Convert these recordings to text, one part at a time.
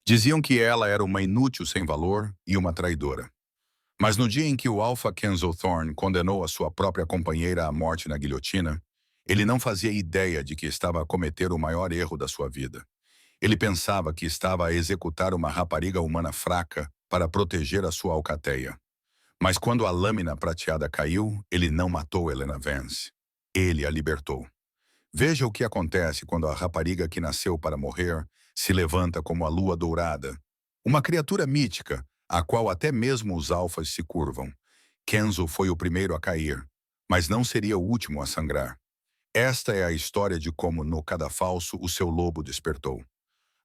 Diziam que ela era uma inútil sem valor e uma traidora. Mas no dia em que o Alpha Kenzo Thorne condenou a sua própria companheira à morte na guilhotina, ele não fazia ideia de que estava a cometer o maior erro da sua vida. Ele pensava que estava a executar uma rapariga humana fraca para proteger a sua alcateia. Mas quando a lâmina prateada caiu, ele não matou Helena Vance. Ele a libertou. Veja o que acontece quando a rapariga que nasceu para morrer se levanta como a lua dourada. Uma criatura mítica, a qual até mesmo os alfas se curvam. Kenzo foi o primeiro a cair, mas não seria o último a sangrar. Esta é a história de como, no cadafalso, o seu lobo despertou.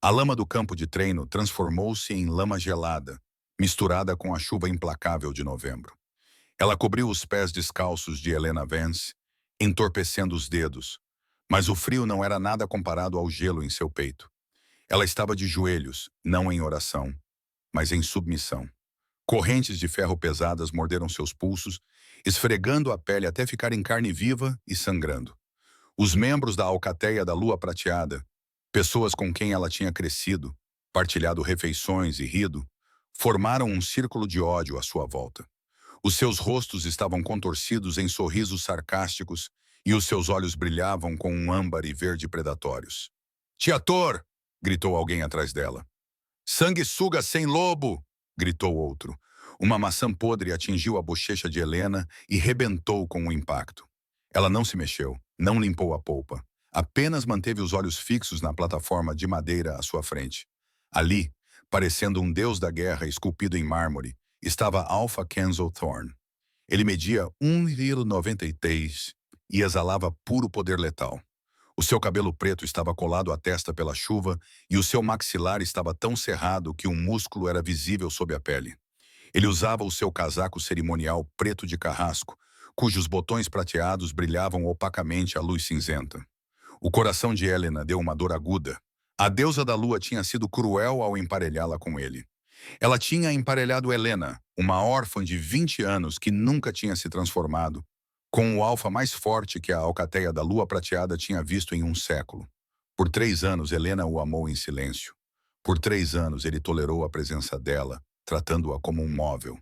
A lama do campo de treino transformou-se em lama gelada, misturada com a chuva implacável de novembro. Ela cobriu os pés descalços de Helena Vance, entorpecendo os dedos, mas o frio não era nada comparado ao gelo em seu peito. Ela estava de joelhos, não em oração, mas em submissão. Correntes de ferro pesadas morderam seus pulsos, esfregando a pele até ficar em carne viva e sangrando. Os membros da alcateia da lua prateada, pessoas com quem ela tinha crescido, partilhado refeições e rido, formaram um círculo de ódio à sua volta. Os seus rostos estavam contorcidos em sorrisos sarcásticos e os seus olhos brilhavam com um âmbar e verde predatórios. "Tiator!" gritou alguém atrás dela. "Sanguessuga sem lobo!" gritou outro. Uma maçã podre atingiu a bochecha de Helena e rebentou com o impacto. Ela não se mexeu, não limpou a polpa. Apenas manteve os olhos fixos na plataforma de madeira à sua frente. Ali, parecendo um deus da guerra esculpido em mármore, estava Alpha Kenzo Thorne. Ele media 1,93 e exalava puro poder letal. O seu cabelo preto estava colado à testa pela chuva e o seu maxilar estava tão cerrado que um músculo era visível sob a pele. Ele usava o seu casaco cerimonial preto de carrasco, cujos botões prateados brilhavam opacamente à luz cinzenta. O coração de Helena deu uma dor aguda. A deusa da lua tinha sido cruel ao emparelhá-la com ele. Ela tinha emparelhado Helena, uma órfã de 20 anos que nunca tinha se transformado, com o alfa mais forte que a alcateia da lua prateada tinha visto em um século. Por 3 anos, Helena o amou em silêncio. Por 3 anos, ele tolerou a presença dela, tratando-a como um móvel.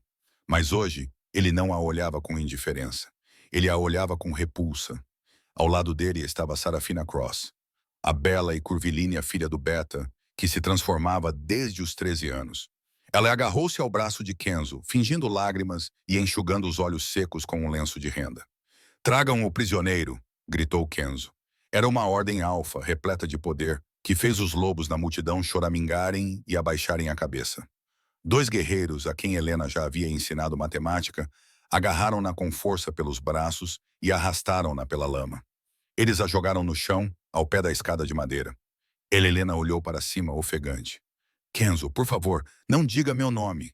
Mas hoje, ele não a olhava com indiferença. Ele a olhava com repulsa. Ao lado dele estava Sarafina Cross, a bela e curvilínea filha do Beta, que se transformava desde os 13 anos. Ela agarrou-se ao braço de Kenzo, fingindo lágrimas e enxugando os olhos secos com um lenço de renda. "Tragam o prisioneiro", gritou Kenzo. Era uma ordem alfa, repleta de poder, que fez os lobos na multidão choramingarem e abaixarem a cabeça. 2 guerreiros, a quem Helena já havia ensinado matemática, agarraram-na com força pelos braços e arrastaram-na pela lama. Eles a jogaram no chão, ao pé da escada de madeira. Helena olhou para cima, ofegante. "Kenzo, por favor, não diga meu nome."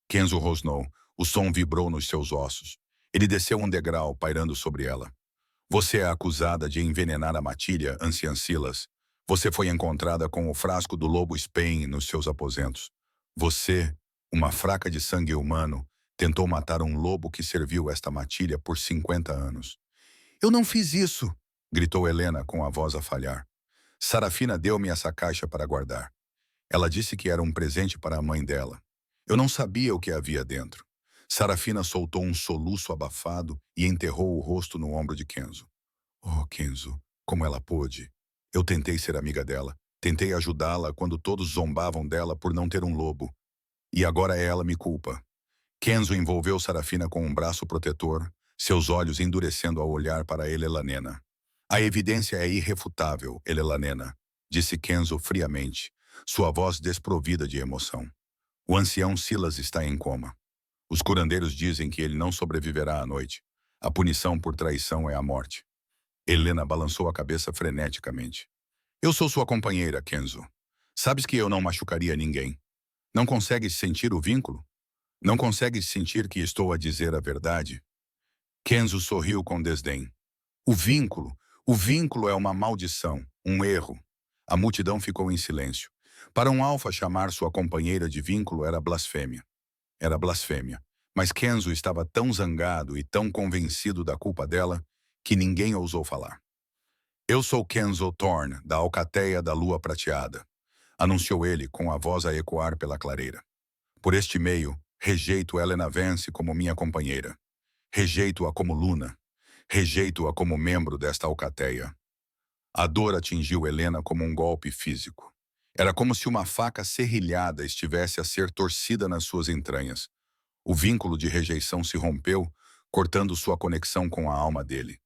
Kenzo rosnou. O som vibrou nos seus ossos. Ele desceu um degrau, pairando sobre ela. "Você é acusada de envenenar a matilha, anciã Silas. Você foi encontrada com o frasco do lobo Spain nos seus aposentos. Você, uma fraca de sangue humano, tentou matar um lobo que serviu esta matilha por 50 anos. "Eu não fiz isso!" gritou Helena com a voz a falhar. "Sarafina deu-me essa caixa para guardar. Ela disse que era um presente para a mãe dela. Eu não sabia o que havia dentro." Sarafina soltou um soluço abafado e enterrou o rosto no ombro de Kenzo. "Oh, Kenzo, como ela pôde? Eu tentei ser amiga dela. Tentei ajudá-la quando todos zombavam dela por não ter um lobo. E agora ela me culpa." Kenzo envolveu Sarafina com um braço protetor, seus olhos endurecendo ao olhar para Elelanena. "A evidência é irrefutável, Elelanena", disse Kenzo friamente, sua voz desprovida de emoção. "O ancião Silas está em coma. Os curandeiros dizem que ele não sobreviverá à noite. A punição por traição é a morte." Helena balançou a cabeça freneticamente. "Eu sou sua companheira, Kenzo. Sabes que eu não machucaria ninguém. Não consegues sentir o vínculo? Não consegues sentir que estou a dizer a verdade?" Kenzo sorriu com desdém. "O vínculo? O vínculo é uma maldição, um erro." A multidão ficou em silêncio. Para um alfa, chamar sua companheira de vínculo era blasfêmia. Era blasfêmia. Mas Kenzo estava tão zangado e tão convencido da culpa dela que ninguém ousou falar. "Eu sou Kenzo Thorne, da Alcateia da Lua Prateada. anunciou ele com a voz a ecoar pela clareira. Por este meio, rejeito Helena Vance como minha companheira. Rejeito-a como Luna. Rejeito-a como membro desta alcateia. A dor atingiu Helena como um golpe físico. Era como se uma faca serrilhada estivesse a ser torcida nas suas entranhas. O vínculo de rejeição se rompeu, cortando sua conexão com a alma dele.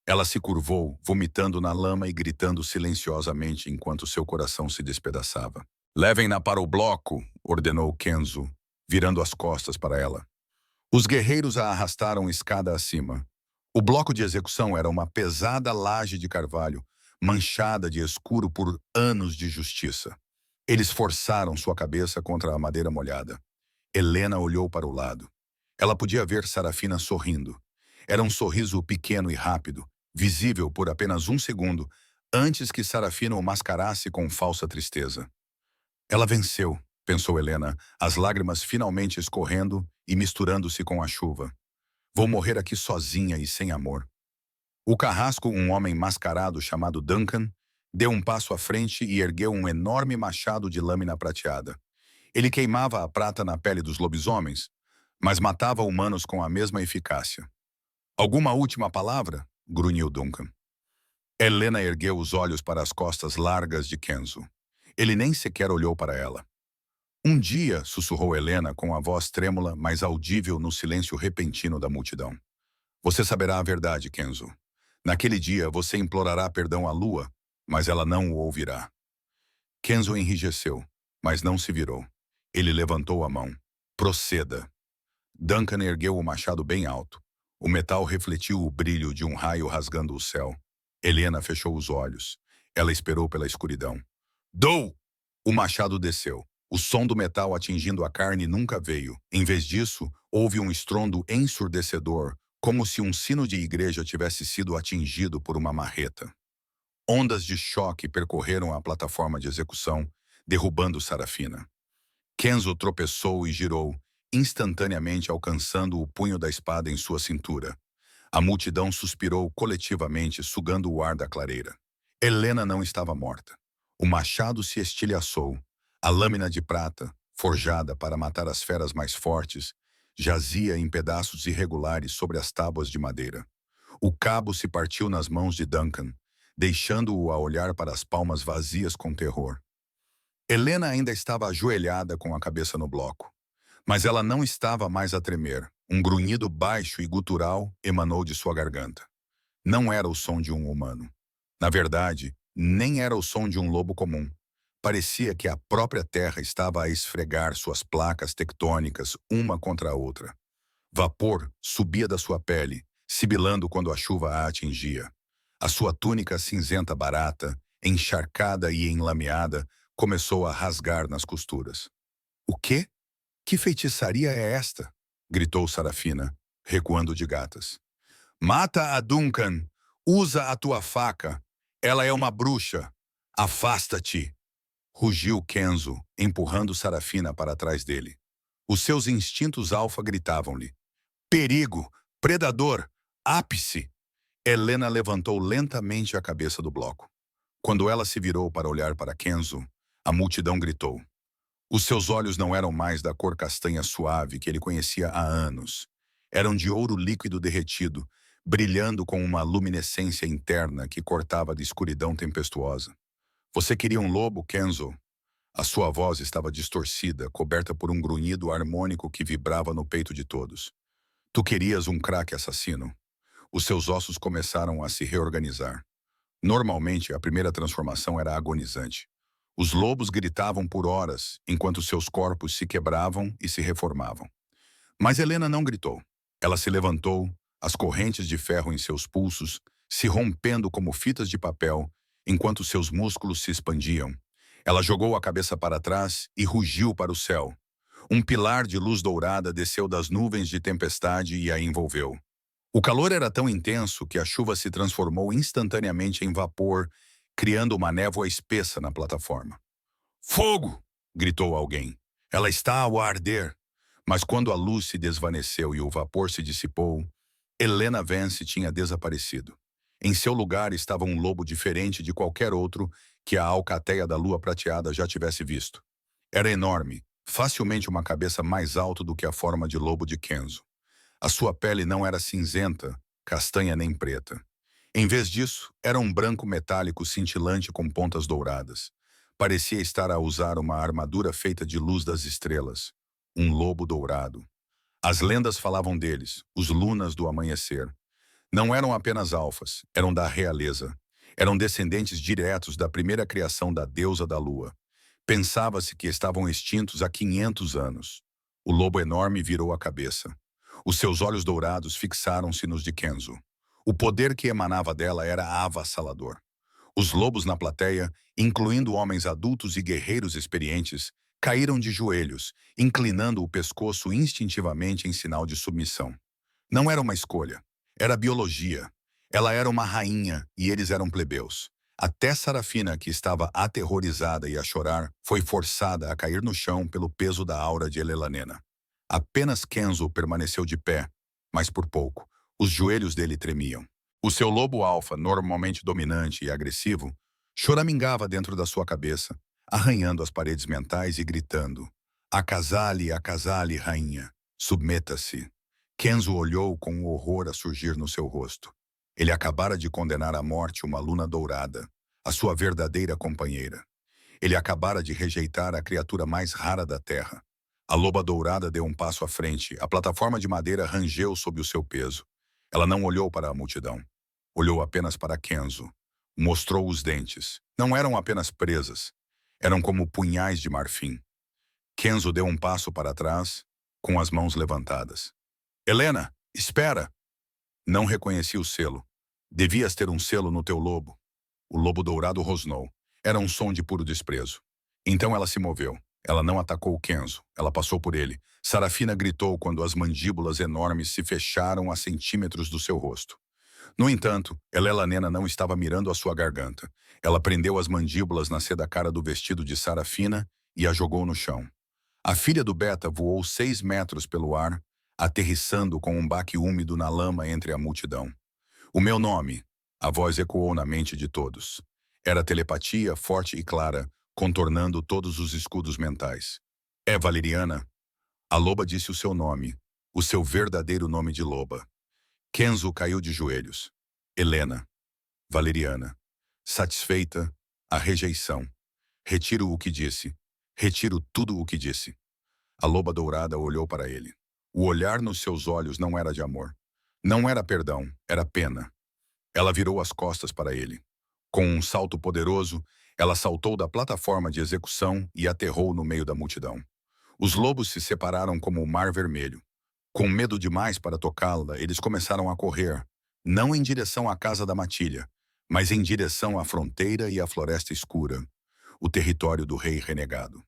Ela se curvou, vomitando na lama e gritando silenciosamente enquanto seu coração se despedaçava. Levem-na para o bloco, ordenou Kenzo, virando as costas para ela. Os guerreiros a arrastaram escada acima. O bloco de execução era uma pesada laje de carvalho, manchada de escuro por anos de justiça. Eles forçaram sua cabeça contra a madeira molhada. Helena olhou para o lado. Ela podia ver Sarafina sorrindo. Era um sorriso pequeno e rápido, visível por apenas um segundo, antes que Sarafina o mascarasse com falsa tristeza. Ela venceu, pensou Helena, as lágrimas finalmente escorrendo e misturando-se com a chuva. Vou morrer aqui sozinha e sem amor. O carrasco, um homem mascarado chamado Duncan, deu um passo à frente e ergueu um enorme machado de lâmina prateada. Ele queimava a prata na pele dos lobisomens, mas matava humanos com a mesma eficácia. Alguma última palavra? Grunhiu Duncan. Helena ergueu os olhos para as costas largas de Kenzo. Ele nem sequer olhou para ela. Um dia, sussurrou Helena com a voz trêmula, mas audível no silêncio repentino da multidão. Você saberá a verdade, Kenzo. Naquele dia, você implorará perdão à lua, mas ela não o ouvirá. Kenzo enrijeceu, mas não se virou. Ele levantou a mão. Proceda. Duncan ergueu o machado bem alto. O metal refletiu o brilho de um raio rasgando o céu. Helena fechou os olhos. Ela esperou pela escuridão. Dou! O machado desceu. O som do metal atingindo a carne nunca veio. Em vez disso, houve um estrondo ensurdecedor, como se um sino de igreja tivesse sido atingido por uma marreta. Ondas de choque percorreram a plataforma de execução, derrubando Sarafina. Kenzo tropeçou e girou, instantaneamente alcançando o punho da espada em sua cintura. A multidão suspirou coletivamente, sugando o ar da clareira. Helena não estava morta. O machado se estilhaçou. A lâmina de prata, forjada para matar as feras mais fortes, jazia em pedaços irregulares sobre as tábuas de madeira. O cabo se partiu nas mãos de Duncan, deixando-o a olhar para as palmas vazias com terror. Helena ainda estava ajoelhada com a cabeça no bloco. Mas ela não estava mais a tremer. Um grunhido baixo e gutural emanou de sua garganta. Não era o som de um humano. Na verdade, nem era o som de um lobo comum. Parecia que a própria terra estava a esfregar suas placas tectônicas uma contra a outra. Vapor subia da sua pele, sibilando quando a chuva a atingia. A sua túnica cinzenta barata, encharcada e enlameada, começou a rasgar nas costuras. O quê? Que feitiçaria é esta? Gritou Sarafina, recuando de gatas. Mata a Duncan! Usa a tua faca! Ela é uma bruxa! Afasta-te! Rugiu Kenzo, empurrando Sarafina para trás dele. Os seus instintos alfa gritavam-lhe. Perigo! Predador! Ápice! Helena levantou lentamente a cabeça do bloco. Quando ela se virou para olhar para Kenzo, a multidão gritou. Os seus olhos não eram mais da cor castanha suave que ele conhecia há anos. Eram de ouro líquido derretido, brilhando com uma luminescência interna que cortava da escuridão tempestuosa. Você queria um lobo, Kenzo? A sua voz estava distorcida, coberta por um grunhido harmônico que vibrava no peito de todos. Tu querias um craque assassino. Os seus ossos começaram a se reorganizar. Normalmente, a primeira transformação era agonizante. Os lobos gritavam por horas, enquanto seus corpos se quebravam e se reformavam. Mas Helena não gritou. Ela se levantou, as correntes de ferro em seus pulsos, se rompendo como fitas de papel, enquanto seus músculos se expandiam. Ela jogou a cabeça para trás e rugiu para o céu. Um pilar de luz dourada desceu das nuvens de tempestade e a envolveu. O calor era tão intenso que a chuva se transformou instantaneamente em vapor, criando uma névoa espessa na plataforma. Fogo! Gritou alguém. Ela está ao arder. Mas quando a luz se desvaneceu e o vapor se dissipou, Helena Vance tinha desaparecido. Em seu lugar estava um lobo diferente de qualquer outro que a alcateia da lua prateada já tivesse visto. Era enorme, facilmente uma cabeça mais alta do que a forma de lobo de Kenzo. A sua pele não era cinzenta, castanha nem preta. Em vez disso, era um branco metálico cintilante com pontas douradas. Parecia estar a usar uma armadura feita de luz das estrelas. Um lobo dourado. As lendas falavam deles, os lunas do amanhecer. Não eram apenas alfas, eram da realeza. Eram descendentes diretos da primeira criação da deusa da lua. Pensava-se que estavam extintos há 500 anos. O lobo enorme virou a cabeça. Os seus olhos dourados fixaram-se nos de Kenzo. O poder que emanava dela era avassalador. Os lobos na plateia, incluindo homens adultos e guerreiros experientes, caíram de joelhos, inclinando o pescoço instintivamente em sinal de submissão. Não era uma escolha. Era biologia. Ela era uma rainha e eles eram plebeus. Até Sarafina, que estava aterrorizada e a chorar, foi forçada a cair no chão pelo peso da aura de Elelanena. Apenas Kenzo permaneceu de pé, mas por pouco. Os joelhos dele tremiam. O seu lobo alfa, normalmente dominante e agressivo, choramingava dentro da sua cabeça, arranhando as paredes mentais e gritando: acasale, rainha, submeta-se. Kenzo olhou com o horror a surgir no seu rosto. Ele acabara de condenar à morte uma luna dourada, a sua verdadeira companheira. Ele acabara de rejeitar a criatura mais rara da terra. A loba dourada deu um passo à frente, a plataforma de madeira rangeu sob o seu peso. Ela não olhou para a multidão. Olhou apenas para Kenzo. Mostrou os dentes. Não eram apenas presas. Eram como punhais de marfim. Kenzo deu um passo para trás, com as mãos levantadas. Helena, espera! Não reconheci o selo. Devias ter um selo no teu lobo. O lobo dourado rosnou. Era um som de puro desprezo. Então ela se moveu. Ela não atacou Kenzo. Ela passou por ele. Sarafina gritou quando as mandíbulas enormes se fecharam a centímetros do seu rosto. No entanto, Elelanena não estava mirando a sua garganta. Ela prendeu as mandíbulas na seda cara do vestido de Sarafina e a jogou no chão. A filha do Beta voou 6 metros pelo ar, aterrissando com um baque úmido na lama entre a multidão. O meu nome, a voz ecoou na mente de todos. Era telepatia forte e clara, contornando todos os escudos mentais. É Valeriana? A loba disse o seu nome, o seu verdadeiro nome de loba. Kenzo caiu de joelhos. Helena. Valeriana. Satisfeita, a rejeição. Retiro o que disse. Retiro tudo o que disse. A loba dourada olhou para ele. O olhar nos seus olhos não era de amor. Não era perdão, era pena. Ela virou as costas para ele. Com um salto poderoso, ela saltou da plataforma de execução e aterrou no meio da multidão. Os lobos se separaram como o mar vermelho. Com medo demais para tocá-la, eles começaram a correr, não em direção à casa da matilha, mas em direção à fronteira e à floresta escura, o território do rei renegado.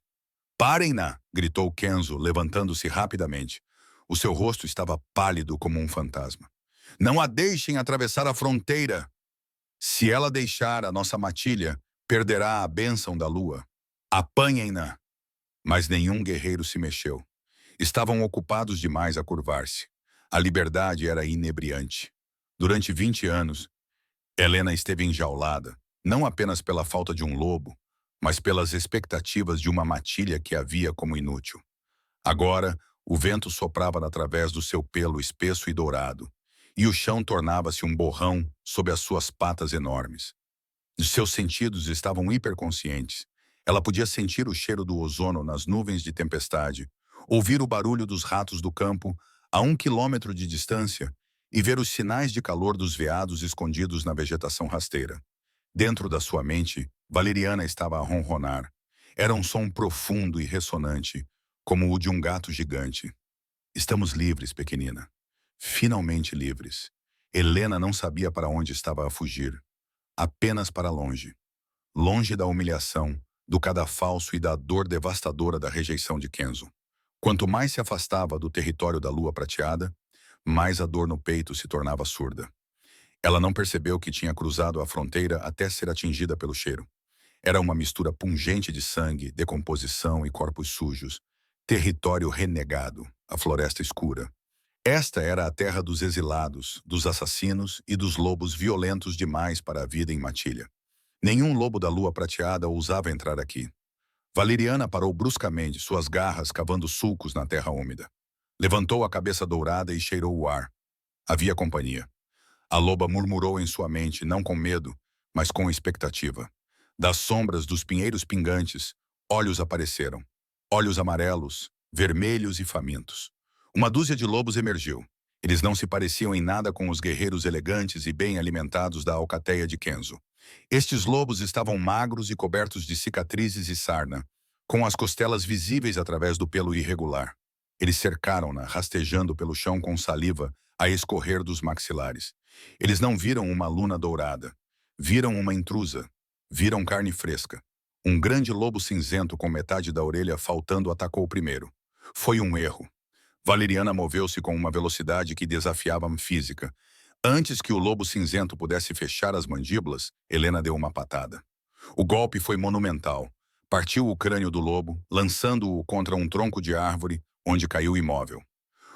Parem-na! Gritou Kenzo, levantando-se rapidamente. O seu rosto estava pálido como um fantasma. Não a deixem atravessar a fronteira! Se ela deixar a nossa matilha, perderá a bênção da lua. Apanhem-na! Mas nenhum guerreiro se mexeu. Estavam ocupados demais a curvar-se. A liberdade era inebriante. Durante 20 anos, Helena esteve enjaulada, não apenas pela falta de um lobo, mas pelas expectativas de uma matilha que a via como inútil. Agora, o vento soprava através do seu pelo espesso e dourado, e o chão tornava-se um borrão sob as suas patas enormes. Os seus sentidos estavam hiperconscientes. Ela podia sentir o cheiro do ozono nas nuvens de tempestade, ouvir o barulho dos ratos do campo a 1 quilômetro de distância e ver os sinais de calor dos veados escondidos na vegetação rasteira. Dentro da sua mente, Valeriana estava a ronronar. Era um som profundo e ressonante, como o de um gato gigante. Estamos livres, pequenina. Finalmente livres. Helena não sabia para onde estava a fugir. Apenas para longe. Longe da humilhação, do cadafalso e da dor devastadora da rejeição de Kenzo. Quanto mais se afastava do território da lua prateada, mais a dor no peito se tornava surda. Ela não percebeu que tinha cruzado a fronteira até ser atingida pelo cheiro. Era uma mistura pungente de sangue, decomposição e corpos sujos. Território renegado, a floresta escura. Esta era a terra dos exilados, dos assassinos e dos lobos violentos demais para a vida em matilha. Nenhum lobo da lua prateada ousava entrar aqui. Valeriana parou bruscamente, suas garras cavando sulcos na terra úmida. Levantou a cabeça dourada e cheirou o ar. Havia companhia. A loba murmurou em sua mente, não com medo, mas com expectativa. Das sombras dos pinheiros pingantes, olhos apareceram. Olhos amarelos, vermelhos e famintos. Uma dúzia de lobos emergiu. Eles não se pareciam em nada com os guerreiros elegantes e bem alimentados da alcateia de Kenzo. Estes lobos estavam magros e cobertos de cicatrizes e sarna, com as costelas visíveis através do pelo irregular. Eles cercaram-na, rastejando pelo chão com saliva a escorrer dos maxilares. Eles não viram uma luna dourada. Viram uma intrusa. Viram carne fresca. Um grande lobo cinzento com metade da orelha faltando atacou primeiro. Foi um erro. Valeriana moveu-se com uma velocidade que desafiava a física. Antes que o lobo cinzento pudesse fechar as mandíbulas, Helena deu uma patada. O golpe foi monumental. Partiu o crânio do lobo, lançando-o contra um tronco de árvore, onde caiu imóvel.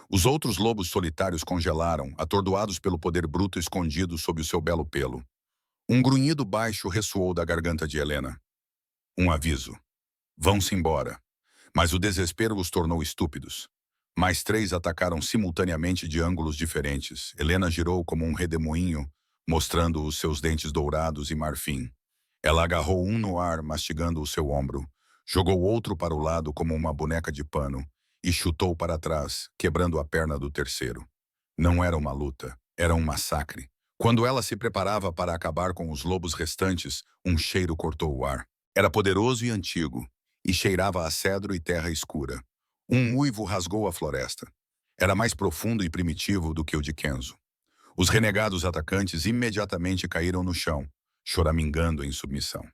Os outros lobos solitários congelaram, atordoados pelo poder bruto escondido sob o seu belo pelo. Um grunhido baixo ressoou da garganta de Helena. Um aviso. Vão-se embora. Mas o desespero os tornou estúpidos. Mais 3 atacaram simultaneamente de ângulos diferentes. Helena girou como um redemoinho, mostrando os seus dentes dourados e marfim. Ela agarrou um no ar, mastigando o seu ombro. Jogou outro para o lado como uma boneca de pano e chutou para trás, quebrando a perna do terceiro. Não era uma luta, era um massacre. Quando ela se preparava para acabar com os lobos restantes, um cheiro cortou o ar. Era poderoso e antigo, e cheirava a cedro e terra escura. Um uivo rasgou a floresta. Era mais profundo e primitivo do que o de Kenzo. Os renegados atacantes imediatamente caíram no chão, choramingando em submissão.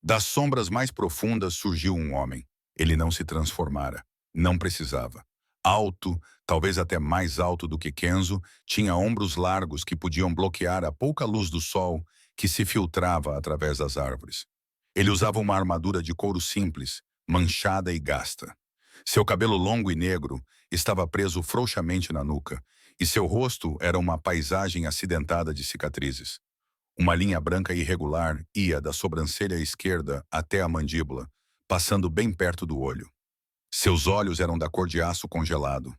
Das sombras mais profundas surgiu um homem. Ele não se transformara. Não precisava. Alto, talvez até mais alto do que Kenzo, tinha ombros largos que podiam bloquear a pouca luz do sol que se filtrava através das árvores. Ele usava uma armadura de couro simples, manchada e gasta. Seu cabelo longo e negro estava preso frouxamente na nuca, e seu rosto era uma paisagem acidentada de cicatrizes. Uma linha branca irregular ia da sobrancelha esquerda até a mandíbula, passando bem perto do olho. Seus olhos eram da cor de aço congelado.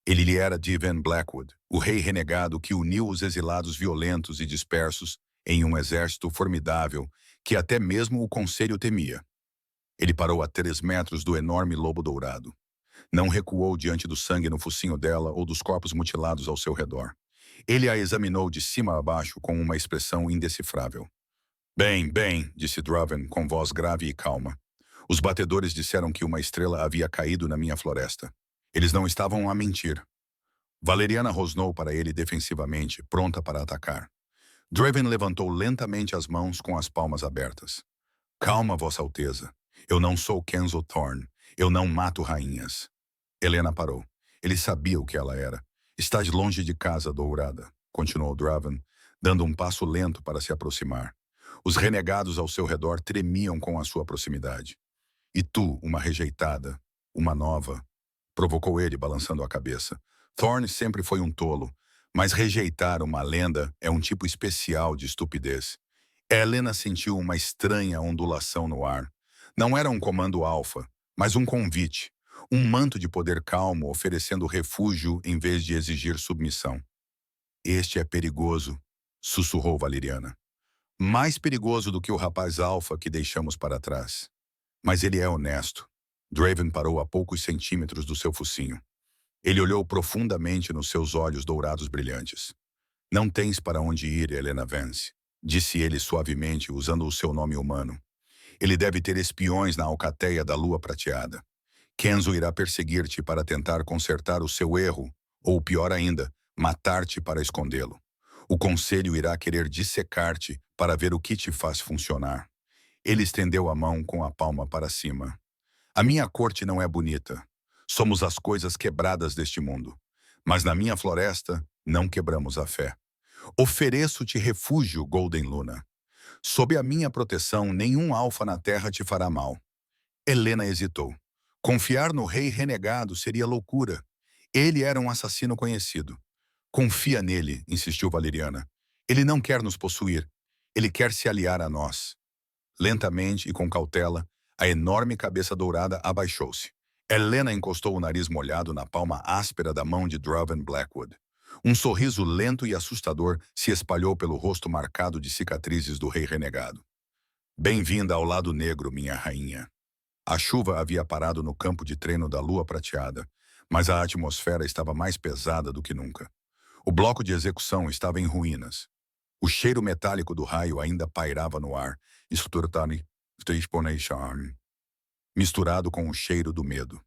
Ele lhe era Divan Blackwood, o rei renegado que uniu os exilados violentos e dispersos em um exército formidável que até mesmo o conselho temia. Ele parou a 3 metros do enorme lobo dourado. Não recuou diante do sangue no focinho dela ou dos corpos mutilados ao seu redor. Ele a examinou de cima a baixo com uma expressão indecifrável. Bem, bem, disse Draven com voz grave e calma. Os batedores disseram que uma estrela havia caído na minha floresta. Eles não estavam a mentir. Valeriana rosnou para ele defensivamente, pronta para atacar. Draven levantou lentamente as mãos com as palmas abertas. Calma, Vossa Alteza. Eu não sou Kenzo Thorne. Eu não mato rainhas. Helena parou. Ele sabia o que ela era. Estás longe de casa, dourada, continuou Draven, dando um passo lento para se aproximar. Os renegados ao seu redor tremiam com a sua proximidade. E tu, uma rejeitada, uma nova, provocou ele, balançando a cabeça. Thorne sempre foi um tolo, mas rejeitar uma lenda é um tipo especial de estupidez. Helena sentiu uma estranha ondulação no ar. Não era um comando alfa, mas um convite. Um manto de poder calmo oferecendo refúgio em vez de exigir submissão. Este é perigoso, sussurrou Valeriana. Mais perigoso do que o rapaz alfa que deixamos para trás. Mas ele é honesto. Draven parou a poucos centímetros do seu focinho. Ele olhou profundamente nos seus olhos dourados brilhantes. Não tens para onde ir, Helena Vance, disse ele suavemente, usando o seu nome humano. Ele deve ter espiões na alcateia da lua prateada. Kenzo irá perseguir-te para tentar consertar o seu erro, ou pior ainda, matar-te para escondê-lo. O conselho irá querer dissecar-te para ver o que te faz funcionar. Ele estendeu a mão com a palma para cima. A minha corte não é bonita. Somos as coisas quebradas deste mundo. Mas na minha floresta, não quebramos a fé. Ofereço-te refúgio, Golden Luna. Sob a minha proteção, nenhum alfa na terra te fará mal. Helena hesitou. Confiar no rei renegado seria loucura. Ele era um assassino conhecido. Confia nele, insistiu Valeriana. Ele não quer nos possuir. Ele quer se aliar a nós. Lentamente e com cautela, a enorme cabeça dourada abaixou-se. Helena encostou o nariz molhado na palma áspera da mão de Draven Blackwood. Um sorriso lento e assustador se espalhou pelo rosto marcado de cicatrizes do rei renegado. Bem-vinda ao lado negro, minha rainha. A chuva havia parado no campo de treino da lua prateada, mas a atmosfera estava mais pesada do que nunca. O bloco de execução estava em ruínas. O cheiro metálico do raio ainda pairava no ar, misturado com o cheiro do medo.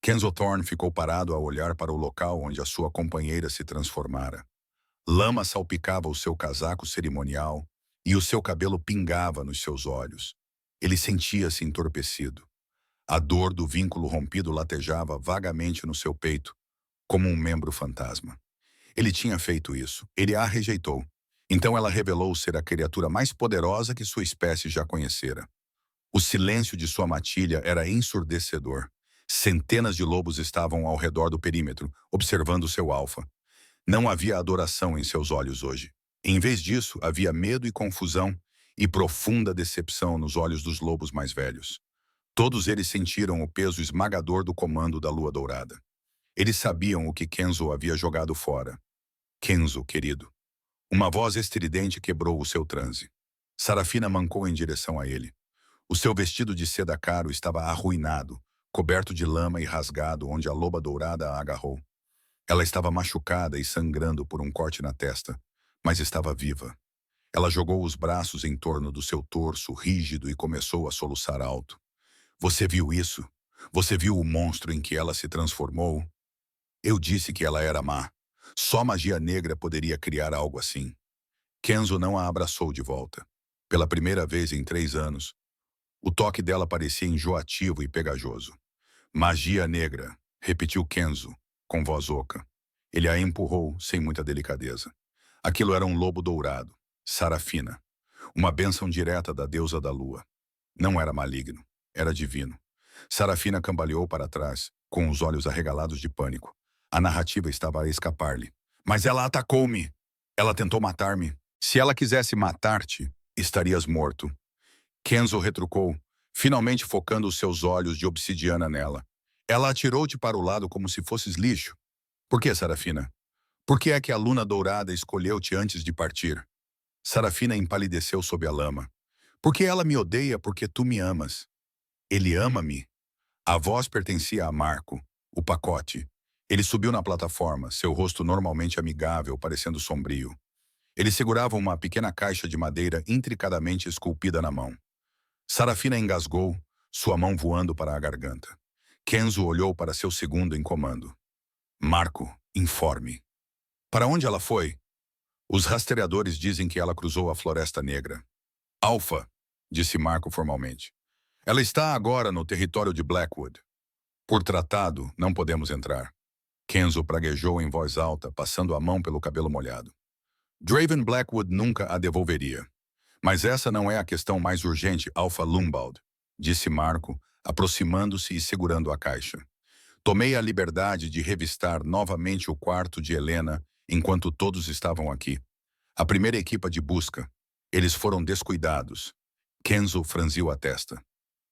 Kenzo Thorne ficou parado a olhar para o local onde a sua companheira se transformara. Lama salpicava o seu casaco cerimonial e o seu cabelo pingava nos seus olhos. Ele sentia-se entorpecido. A dor do vínculo rompido latejava vagamente no seu peito, como um membro fantasma. Ele tinha feito isso. Ele a rejeitou. Então ela revelou ser a criatura mais poderosa que sua espécie já conhecera. O silêncio de sua matilha era ensurdecedor. Centenas de lobos estavam ao redor do perímetro, observando seu alfa. Não havia adoração em seus olhos hoje. Em vez disso, havia medo e confusão e profunda decepção nos olhos dos lobos mais velhos. Todos eles sentiram o peso esmagador do comando da lua dourada. Eles sabiam o que Kenzo havia jogado fora. Kenzo, querido. Uma voz estridente quebrou o seu transe. Sarafina mancou em direção a ele. O seu vestido de seda caro estava arruinado, coberto de lama e rasgado onde a loba dourada a agarrou. Ela estava machucada e sangrando por um corte na testa, mas estava viva. Ela jogou os braços em torno do seu torso rígido e começou a soluçar alto. Você viu isso? Você viu o monstro em que ela se transformou? Eu disse que ela era má. Só magia negra poderia criar algo assim. Kenzo não a abraçou de volta. Pela primeira vez em 3 anos, o toque dela parecia enjoativo e pegajoso. Magia negra, repetiu Kenzo, com voz oca. Ele a empurrou sem muita delicadeza. Aquilo era um lobo dourado, Sarafina. Uma bênção direta da deusa da lua. Não era maligno, era divino. Sarafina cambaleou para trás, com os olhos arregalados de pânico. A narrativa estava a escapar-lhe. Mas ela atacou-me. Ela tentou matar-me. Se ela quisesse matar-te, estarias morto. Kenzo retrucou, finalmente focando os seus olhos de obsidiana nela. Ela atirou-te para o lado como se fosses lixo. Por que, Sarafina? Por que é que a luna dourada escolheu-te antes de partir? Sarafina empalideceu sob a lama. Porque ela me odeia porque tu me amas. Ele ama-me? A voz pertencia a Marco, o pacote. Ele subiu na plataforma, seu rosto normalmente amigável, parecendo sombrio. Ele segurava uma pequena caixa de madeira intricadamente esculpida na mão. Sarafina engasgou, sua mão voando para a garganta. Kenzo olhou para seu segundo em comando. Marco, informe. Para onde ela foi? Os rastreadores dizem que ela cruzou a Floresta Negra. Alfa, disse Marco formalmente. Ela está agora no território de Blackwood. Por tratado, não podemos entrar. Kenzo praguejou em voz alta, passando a mão pelo cabelo molhado. Draven Blackwood nunca a devolveria. Mas essa não é a questão mais urgente, Alfa Lumbald, disse Marco, aproximando-se e segurando a caixa. Tomei a liberdade de revistar novamente o quarto de Helena enquanto todos estavam aqui. A primeira equipa de busca. Eles foram descuidados. Kenzo franziu a testa.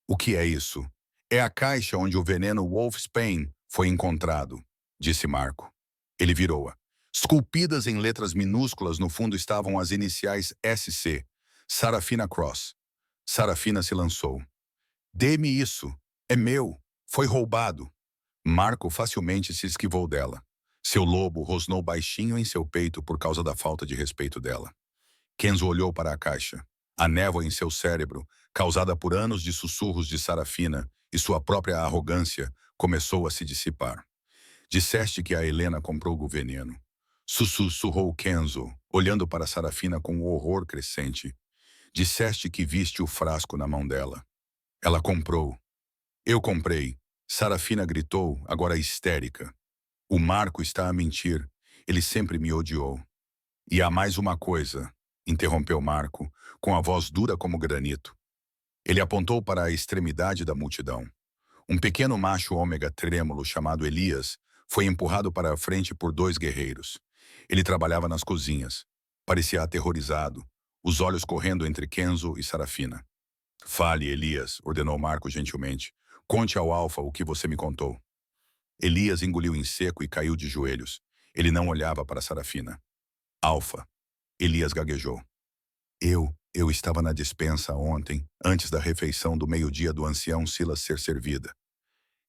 O que é isso? É a caixa onde o veneno Wolfsbane foi encontrado, disse Marco. Ele virou-a. Esculpidas em letras minúsculas no fundo estavam as iniciais SC, Sarafina Cross. Sarafina se lançou. Dê-me isso. É meu. Foi roubado. Marco facilmente se esquivou dela. Seu lobo rosnou baixinho em seu peito por causa da falta de respeito dela. Kenzo olhou para a caixa. A névoa em seu cérebro, causada por anos de sussurros de Sarafina e sua própria arrogância, começou a se dissipar. Disseste que a Helena comprou o veneno. Sussurrou Kenzo, olhando para Sarafina com o horror crescente. Disseste que viste o frasco na mão dela. Ela comprou. Eu comprei. Sarafina gritou, agora histérica. O Marco está a mentir. Ele sempre me odiou. E há mais uma coisa, interrompeu Marco, com a voz dura como granito. Ele apontou para a extremidade da multidão. Um pequeno macho ômega trêmulo chamado Elias foi empurrado para a frente por 2 guerreiros. Ele trabalhava nas cozinhas. Parecia aterrorizado, os olhos correndo entre Kenzo e Sarafina. Fale, Elias, ordenou Marco gentilmente. Conte ao Alfa o que você me contou. Elias engoliu em seco e caiu de joelhos. Ele não olhava para Sarafina. Alfa. Elias gaguejou. Eu estava na despensa ontem, antes da refeição do meio-dia do ancião Silas ser servida.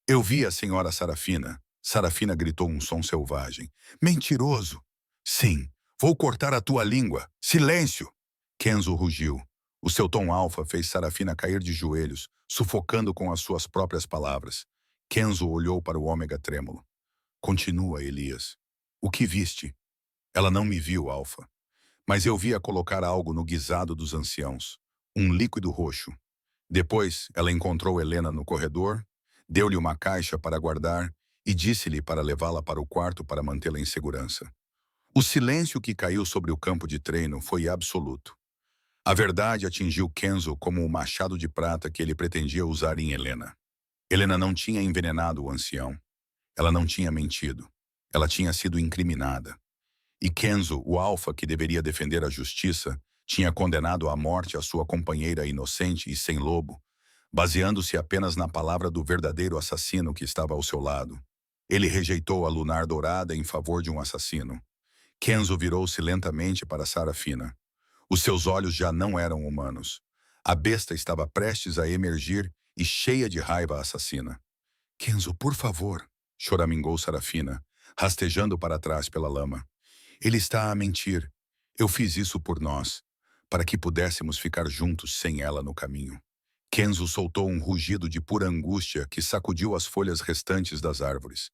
Eu vi a senhora Sarafina. Sarafina gritou um som selvagem. Mentiroso! Sim, vou cortar a tua língua. Silêncio! Kenzo rugiu. O seu tom alfa fez Sarafina cair de joelhos, sufocando com as suas próprias palavras. Kenzo olhou para o ômega trêmulo. Continua, Elias. O que viste? Ela não me viu, Alfa. Mas eu vi-a colocar algo no guisado dos anciãos. Um líquido roxo. Depois, ela encontrou Helena no corredor, deu-lhe uma caixa para guardar e disse-lhe para levá-la para o quarto para mantê-la em segurança. O silêncio que caiu sobre o campo de treino foi absoluto. A verdade atingiu Kenzo como o machado de prata que ele pretendia usar em Helena. Helena não tinha envenenado o ancião. Ela não tinha mentido. Ela tinha sido incriminada. E Kenzo, o alfa que deveria defender a justiça, tinha condenado à morte a sua companheira inocente e sem lobo, baseando-se apenas na palavra do verdadeiro assassino que estava ao seu lado. Ele rejeitou a lunar dourada em favor de um assassino. Kenzo virou-se lentamente para Sarafina. Os seus olhos já não eram humanos. A besta estava prestes a emergir e cheia de raiva assassina. Kenzo, por favor, choramingou Sarafina, rastejando para trás pela lama. Ele está a mentir. Eu fiz isso por nós, para que pudéssemos ficar juntos sem ela no caminho. Kenzo soltou um rugido de pura angústia que sacudiu as folhas restantes das árvores.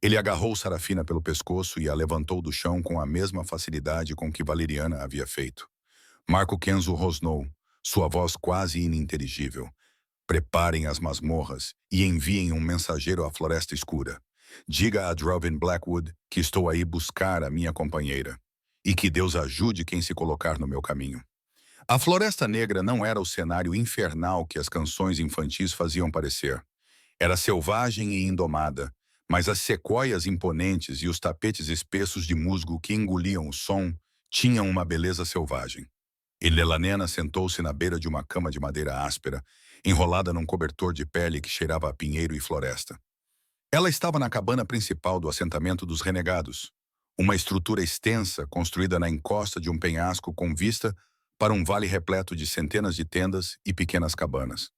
Ele agarrou Sarafina pelo pescoço e a levantou do chão com a mesma facilidade com que Valeriana havia feito. Marco Kenzo rosnou, sua voz quase ininteligível. Preparem as masmorras e enviem um mensageiro à floresta escura. Diga a Drovin Blackwood que estou aí buscar a minha companheira. E que Deus ajude quem se colocar no meu caminho. A Floresta Negra não era o cenário infernal que as canções infantis faziam parecer. Era selvagem e indomada, mas as sequoias imponentes e os tapetes espessos de musgo que engoliam o som tinham uma beleza selvagem. Elelanena sentou-se na beira de uma cama de madeira áspera, enrolada num cobertor de pele que cheirava a pinheiro e floresta. Ela estava na cabana principal do assentamento dos renegados, uma estrutura extensa construída na encosta de um penhasco com vista para um vale repleto de centenas de tendas e pequenas cabanas.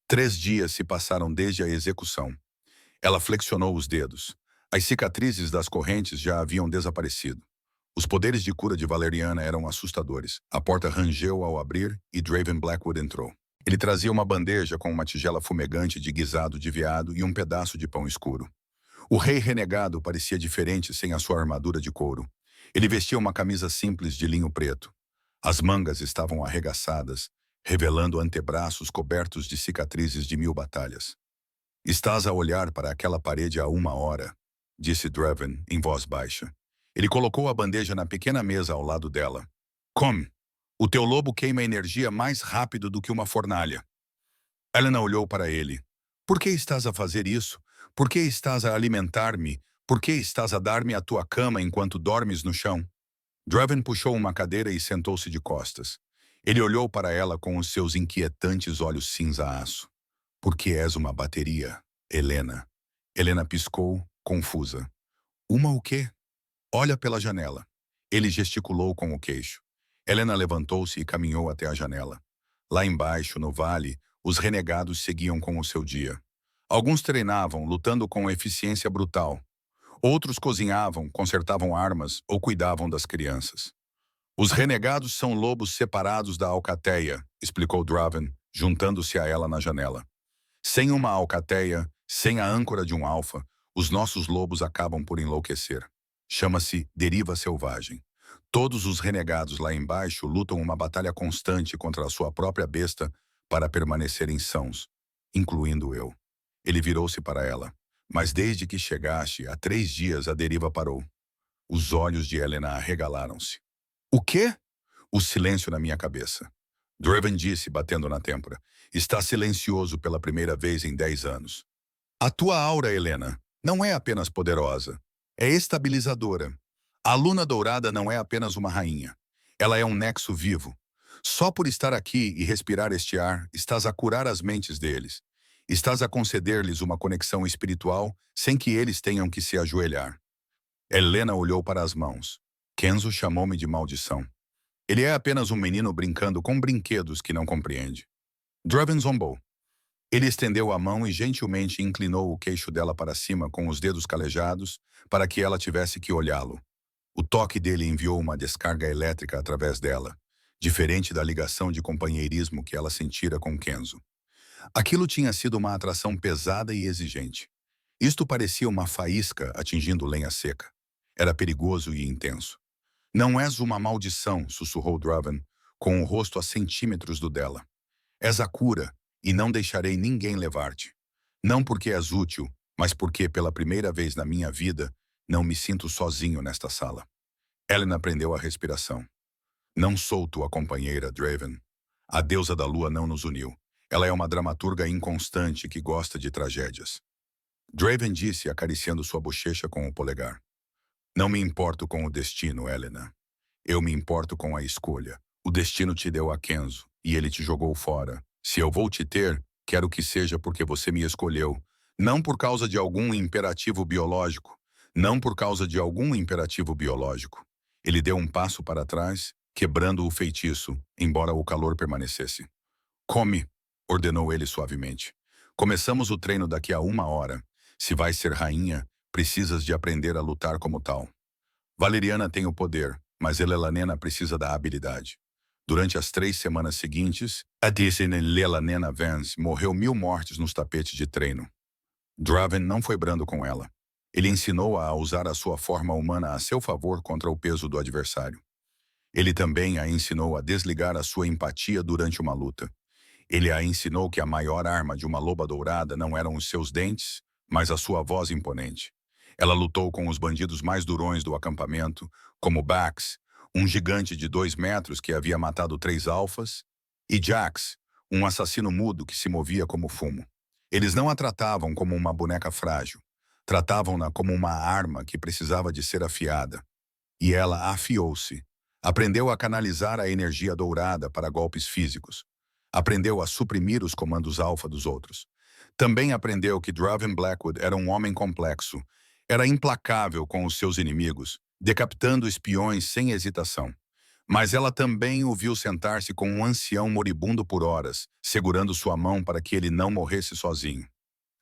3 dias se passaram desde a execução. Ela flexionou os dedos. As cicatrizes das correntes já haviam desaparecido. Os poderes de cura de Valeriana eram assustadores. A porta rangeu ao abrir e Draven Blackwood entrou. Ele trazia uma bandeja com uma tigela fumegante de guisado de veado e um pedaço de pão escuro. O rei renegado parecia diferente sem a sua armadura de couro. Ele vestia uma camisa simples de linho preto. As mangas estavam arregaçadas, revelando antebraços cobertos de cicatrizes de 1000 batalhas. Estás a olhar para aquela parede há 1 hora, disse Draven em voz baixa. Ele colocou a bandeja na pequena mesa ao lado dela. Come! O teu lobo queima energia mais rápido do que uma fornalha. Helena olhou para ele. Por que estás a fazer isso? Por que estás a alimentar-me? Por que estás a dar-me a tua cama enquanto dormes no chão? Draven puxou uma cadeira e sentou-se de costas. Ele olhou para ela com os seus inquietantes olhos cinza-aço. Porque és uma bateria, Helena. Helena piscou, confusa. Uma o quê? Olha pela janela. Ele gesticulou com o queixo. Helena levantou-se e caminhou até a janela. Lá embaixo, no vale, os renegados seguiam com o seu dia. Alguns treinavam, lutando com eficiência brutal. Outros cozinhavam, consertavam armas ou cuidavam das crianças. Os renegados são lobos separados da alcateia, explicou Draven, juntando-se a ela na janela. Sem uma alcateia, sem a âncora de um alfa, os nossos lobos acabam por enlouquecer. Chama-se deriva selvagem. Todos os renegados lá embaixo lutam uma batalha constante contra a sua própria besta para permanecerem sãos, incluindo eu. Ele virou-se para ela. Mas desde que chegaste, há 3 dias a deriva parou. Os olhos de Helena arregalaram-se. O quê? O silêncio na minha cabeça. Draven disse, batendo na têmpora. Está silencioso pela primeira vez em 10 anos. A tua aura, Helena, não é apenas poderosa. É estabilizadora. A Luna Dourada não é apenas uma rainha. Ela é um nexo vivo. Só por estar aqui e respirar este ar, estás a curar as mentes deles. Estás a conceder-lhes uma conexão espiritual sem que eles tenham que se ajoelhar. Helena olhou para as mãos. Kenzo chamou-me de maldição. Ele é apenas um menino brincando com brinquedos que não compreende. Draven zombou. Ele estendeu a mão e gentilmente inclinou o queixo dela para cima com os dedos calejados para que ela tivesse que olhá-lo. O toque dele enviou uma descarga elétrica através dela, diferente da ligação de companheirismo que ela sentira com Kenzo. Aquilo tinha sido uma atração pesada e exigente. Isto parecia uma faísca atingindo lenha seca. Era perigoso e intenso. Não és uma maldição, sussurrou Draven, com o rosto a centímetros do dela. És a cura, e não deixarei ninguém levar-te. Não porque és útil, mas porque, pela primeira vez na minha vida, não me sinto sozinho nesta sala. Helena prendeu a respiração. Não sou tua companheira, Draven. A deusa da lua não nos uniu. Ela é uma dramaturga inconstante que gosta de tragédias. Draven disse, acariciando sua bochecha com o polegar. Não me importo com o destino, Helena. Eu me importo com a escolha. O destino te deu a Kenzo, e ele te jogou fora. Se eu vou te ter, quero que seja porque você me escolheu. Não por causa de algum imperativo biológico. Não por causa de algum imperativo biológico. Ele deu um passo para trás, quebrando o feitiço, embora o calor permanecesse. Come, ordenou ele suavemente. Começamos o treino daqui a 1 hora. Se vais ser rainha, precisas de aprender a lutar como tal. Valeriana tem o poder, mas Elelanena precisa da habilidade. Durante as 3 semanas seguintes, a Elelanena Vance morreu 1000 mortes nos tapetes de treino. Draven não foi brando com ela. Ele ensinou-a a usar a sua forma humana a seu favor contra o peso do adversário. Ele também a ensinou a desligar a sua empatia durante uma luta. Ele a ensinou que a maior arma de uma loba dourada não eram os seus dentes, mas a sua voz imponente. Ela lutou com os bandidos mais durões do acampamento, como Bax, um gigante de 2 metros que havia matado 3 alfas, e Jax, um assassino mudo que se movia como fumo. Eles não a tratavam como uma boneca frágil. Tratavam-na como uma arma que precisava de ser afiada. E ela afiou-se. Aprendeu a canalizar a energia dourada para golpes físicos. Aprendeu a suprimir os comandos alfa dos outros. Também aprendeu que Draven Blackwood era um homem complexo. Era implacável com os seus inimigos, decapitando espiões sem hesitação. Mas ela também o viu sentar-se com um ancião moribundo por horas, segurando sua mão para que ele não morresse sozinho.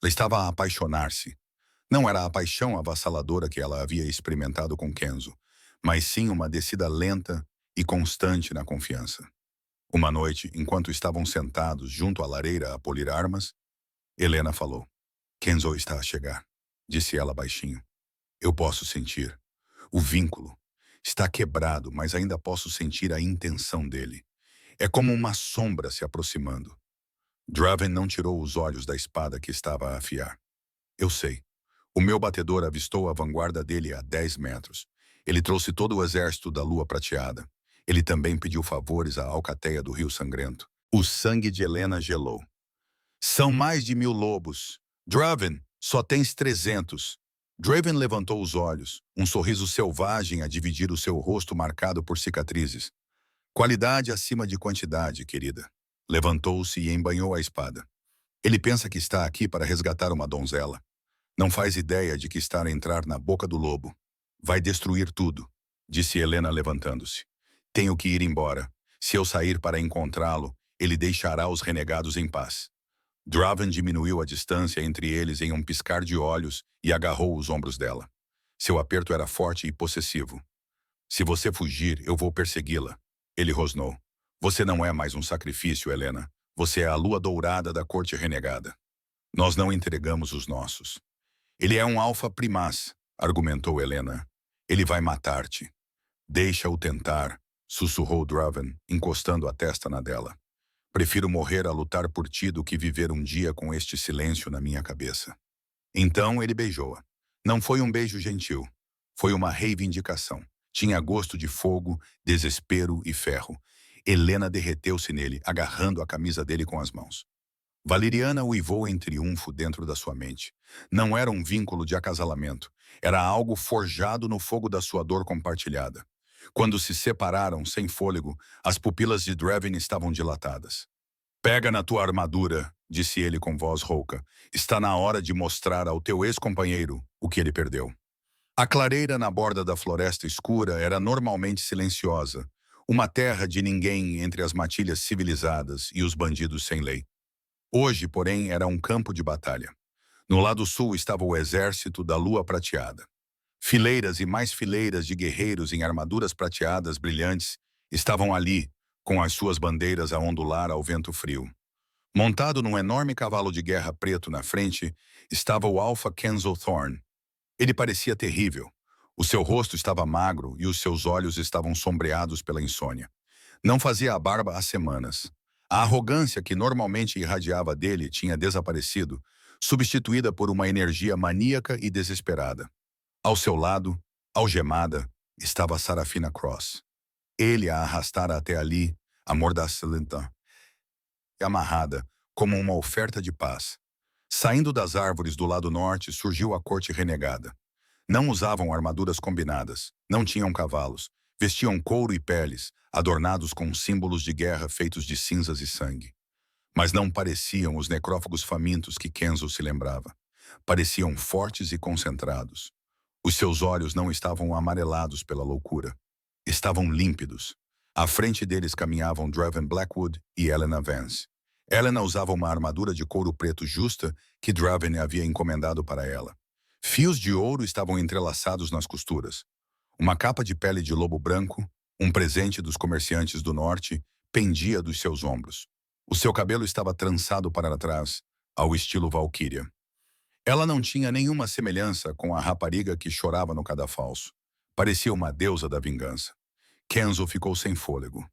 Ela estava a apaixonar-se. Não era a paixão avassaladora que ela havia experimentado com Kenzo, mas sim uma descida lenta e constante na confiança. Uma noite, enquanto estavam sentados junto à lareira a polir armas, Helena falou. Kenzo está a chegar, disse ela baixinho. Eu posso sentir. O vínculo está quebrado, mas ainda posso sentir a intenção dele. É como uma sombra se aproximando. Draven não tirou os olhos da espada que estava a afiar. Eu sei. O meu batedor avistou a vanguarda dele a 10 metros. Ele trouxe todo o exército da lua prateada. Ele também pediu favores à alcateia do Rio Sangrento. O sangue de Helena gelou. São mais de 1000 lobos. Draven, só tens 300. Draven levantou os olhos, um sorriso selvagem a dividir o seu rosto marcado por cicatrizes. Qualidade acima de quantidade, querida. Levantou-se e embanhou a espada. Ele pensa que está aqui para resgatar uma donzela. Não faz ideia de que está a entrar na boca do lobo. Vai destruir tudo, disse Helena levantando-se. Tenho que ir embora. Se eu sair para encontrá-lo, ele deixará os renegados em paz. Draven diminuiu a distância entre eles em um piscar de olhos e agarrou os ombros dela. Seu aperto era forte e possessivo. Se você fugir, eu vou persegui-la. Ele rosnou. Você não é mais um sacrifício, Helena. Você é a lua dourada da corte renegada. Nós não entregamos os nossos. Ele é um alfa primaz, argumentou Helena. Ele vai matar-te. Deixa-o tentar, sussurrou Draven, encostando a testa na dela. Prefiro morrer a lutar por ti do que viver um dia com este silêncio na minha cabeça. Então ele beijou-a. Não foi um beijo gentil. Foi uma reivindicação. Tinha gosto de fogo, desespero e ferro. Helena derreteu-se nele, agarrando a camisa dele com as mãos. Valeriana uivou em triunfo dentro da sua mente. Não era um vínculo de acasalamento. Era algo forjado no fogo da sua dor compartilhada. Quando se separaram, sem fôlego, as pupilas de Draven estavam dilatadas. Pega na tua armadura, disse ele com voz rouca. Está na hora de mostrar ao teu ex-companheiro o que ele perdeu. A clareira na borda da floresta escura era normalmente silenciosa, uma terra de ninguém entre as matilhas civilizadas e os bandidos sem lei. Hoje, porém, era um campo de batalha. No lado sul estava o exército da lua prateada. Fileiras e mais fileiras de guerreiros em armaduras prateadas brilhantes estavam ali, com as suas bandeiras a ondular ao vento frio. Montado num enorme cavalo de guerra preto na frente, estava o Alpha Kenzo Thorn. Ele parecia terrível. O seu rosto estava magro e os seus olhos estavam sombreados pela insônia. Não fazia a barba há semanas. A arrogância que normalmente irradiava dele tinha desaparecido, substituída por uma energia maníaca e desesperada. Ao seu lado, algemada, estava Sarafina Cross. Ele a arrastara até ali, amordaçada e amarrada, como uma oferta de paz. Saindo das árvores do lado norte, surgiu a corte renegada. Não usavam armaduras combinadas, não tinham cavalos, vestiam couro e peles, adornados com símbolos de guerra feitos de cinzas e sangue. Mas não pareciam os necrófagos famintos que Kenzo se lembrava. Pareciam fortes e concentrados. Os seus olhos não estavam amarelados pela loucura. Estavam límpidos. À frente deles caminhavam Draven Blackwood e Helena Vance. Helena usava uma armadura de couro preto justa que Draven havia encomendado para ela. Fios de ouro estavam entrelaçados nas costuras. Uma capa de pele de lobo branco, um presente dos comerciantes do norte, pendia dos seus ombros. O seu cabelo estava trançado para trás, ao estilo Valquíria. Ela não tinha nenhuma semelhança com a rapariga que chorava no cadafalso. Parecia uma deusa da vingança. Kenzo ficou sem fôlego.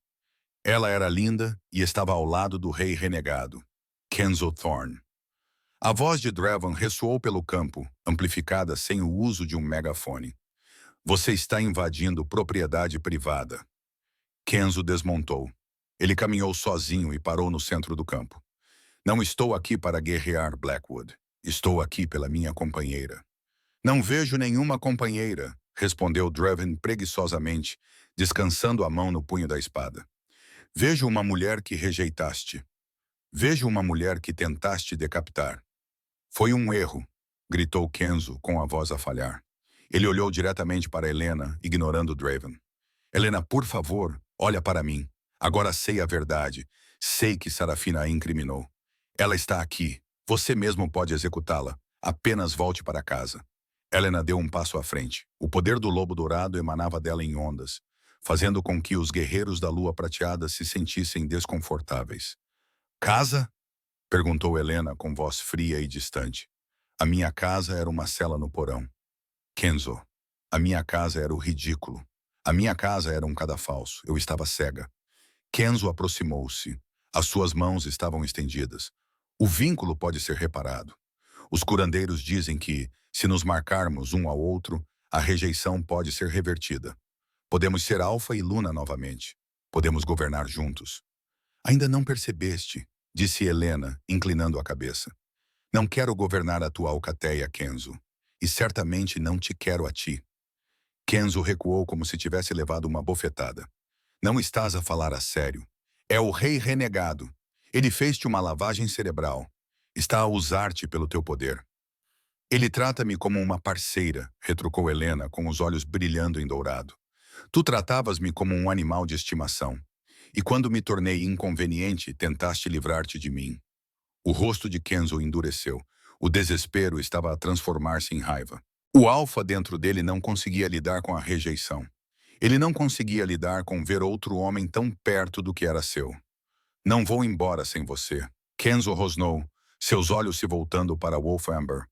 Ela era linda e estava ao lado do rei renegado, Kenzo Thorn. A voz de Draven ressoou pelo campo, amplificada sem o uso de um megafone. Você está invadindo propriedade privada. Kenzo desmontou. Ele caminhou sozinho e parou no centro do campo. Não estou aqui para guerrear, Blackwood. Estou aqui pela minha companheira. Não vejo nenhuma companheira, respondeu Draven preguiçosamente, descansando a mão no punho da espada. Vejo uma mulher que rejeitaste. Vejo uma mulher que tentaste decapitar. Foi um erro, gritou Kenzo com a voz a falhar. Ele olhou diretamente para Helena, ignorando Draven. Helena, por favor, olha para mim. Agora sei a verdade. Sei que Sarafina a incriminou. Ela está aqui. Você mesmo pode executá-la. Apenas volte para casa. Helena deu um passo à frente. O poder do lobo dourado emanava dela em ondas, fazendo com que os guerreiros da lua prateada se sentissem desconfortáveis. Casa? Perguntou Helena com voz fria e distante. A minha casa era uma cela no porão. Kenzo, a minha casa era o ridículo. A minha casa era um cadafalso. Eu estava cega. Kenzo aproximou-se. As suas mãos estavam estendidas. O vínculo pode ser reparado. Os curandeiros dizem que, se nos marcarmos um ao outro, a rejeição pode ser revertida. Podemos ser Alfa e Luna novamente. Podemos governar juntos. Ainda não percebeste, disse Helena, inclinando a cabeça. Não quero governar a tua alcateia, Kenzo. E certamente não te quero a ti. Kenzo recuou como se tivesse levado uma bofetada. Não estás a falar a sério. É o rei renegado. Ele fez-te uma lavagem cerebral. Está a usar-te pelo teu poder. Ele trata-me como uma parceira, retrucou Helena com os olhos brilhando em dourado. Tu tratavas-me como um animal de estimação. E quando me tornei inconveniente, tentaste livrar-te de mim. O rosto de Kenzo endureceu. O desespero estava a transformar-se em raiva. O alfa dentro dele não conseguia lidar com a rejeição. Ele não conseguia lidar com ver outro homem tão perto do que era seu. Não vou embora sem você. Kenzo rosnou, seus olhos se voltando para Wolfamber.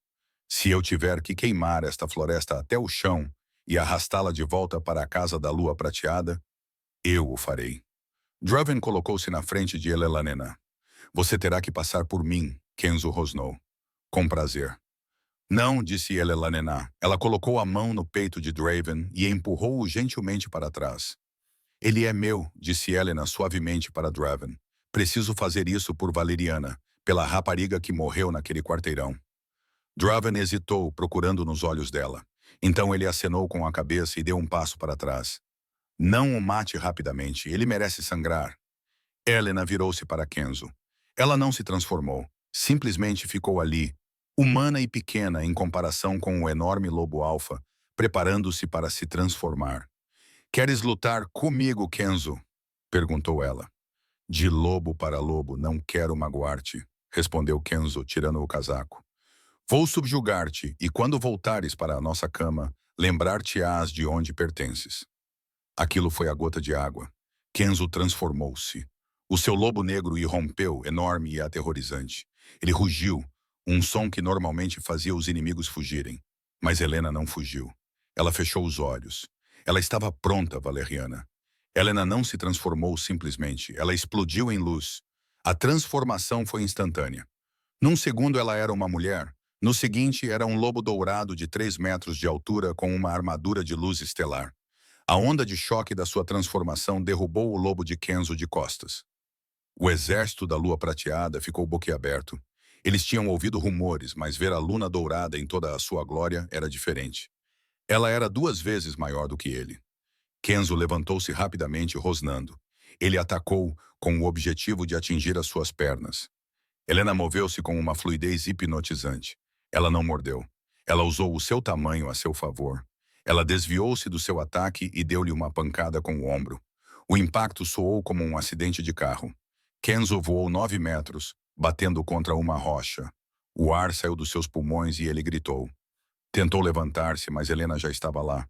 Se eu tiver que queimar esta floresta até o chão e arrastá-la de volta para a casa da lua prateada, eu o farei. Draven colocou-se na frente de Elelanena. Você terá que passar por mim, Kenzo rosnou. Com prazer. Não, disse Elelanena. Ela colocou a mão no peito de Draven e empurrou-o gentilmente para trás. Ele é meu, disse Helena suavemente para Draven. Preciso fazer isso por Valeriana, pela rapariga que morreu naquele quarteirão. Draven hesitou, procurando nos olhos dela. Então ele acenou com a cabeça e deu um passo para trás. Não o mate rapidamente, ele merece sangrar. Helena virou-se para Kenzo. Ela não se transformou, simplesmente ficou ali, humana e pequena em comparação com o enorme lobo-alfa, preparando-se para se transformar. Queres lutar comigo, Kenzo? Perguntou ela. De lobo para lobo, não quero magoar-te, respondeu Kenzo, tirando o casaco. Vou subjugar-te, e quando voltares para a nossa cama, lembrar-te-ás de onde pertences. Aquilo foi a gota de água. Kenzo transformou-se. O seu lobo negro irrompeu, enorme e aterrorizante. Ele rugiu, um som que normalmente fazia os inimigos fugirem. Mas Helena não fugiu. Ela fechou os olhos. Ela estava pronta, Valeriana. Helena não se transformou simplesmente, ela explodiu em luz. A transformação foi instantânea. Num segundo ela era uma mulher, no seguinte era um lobo dourado de 3 metros de altura com uma armadura de luz estelar. A onda de choque da sua transformação derrubou o lobo de Kenzo de costas. O exército da lua prateada ficou boquiaberto. Eles tinham ouvido rumores, mas ver a luna dourada em toda a sua glória era diferente. Ela era 2 vezes maior do que ele. Kenzo levantou-se rapidamente, rosnando. Ele atacou com o objetivo de atingir as suas pernas. Helena moveu-se com uma fluidez hipnotizante. Ela não mordeu. Ela usou o seu tamanho a seu favor. Ela desviou-se do seu ataque e deu-lhe uma pancada com o ombro. O impacto soou como um acidente de carro. Kenzo voou 9 metros, batendo contra uma rocha. O ar saiu dos seus pulmões e ele gritou. Tentou levantar-se, mas Helena já estava lá.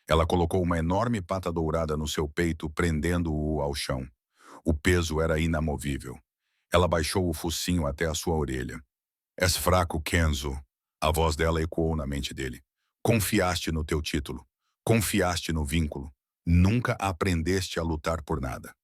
Ela colocou uma enorme pata dourada no seu peito, prendendo-o ao chão. O peso era inamovível. Ela baixou o focinho até a sua orelha. És fraco, Kenzo. A voz dela ecoou na mente dele. Confiaste no teu título. Confiaste no vínculo. Nunca aprendeste a lutar por nada.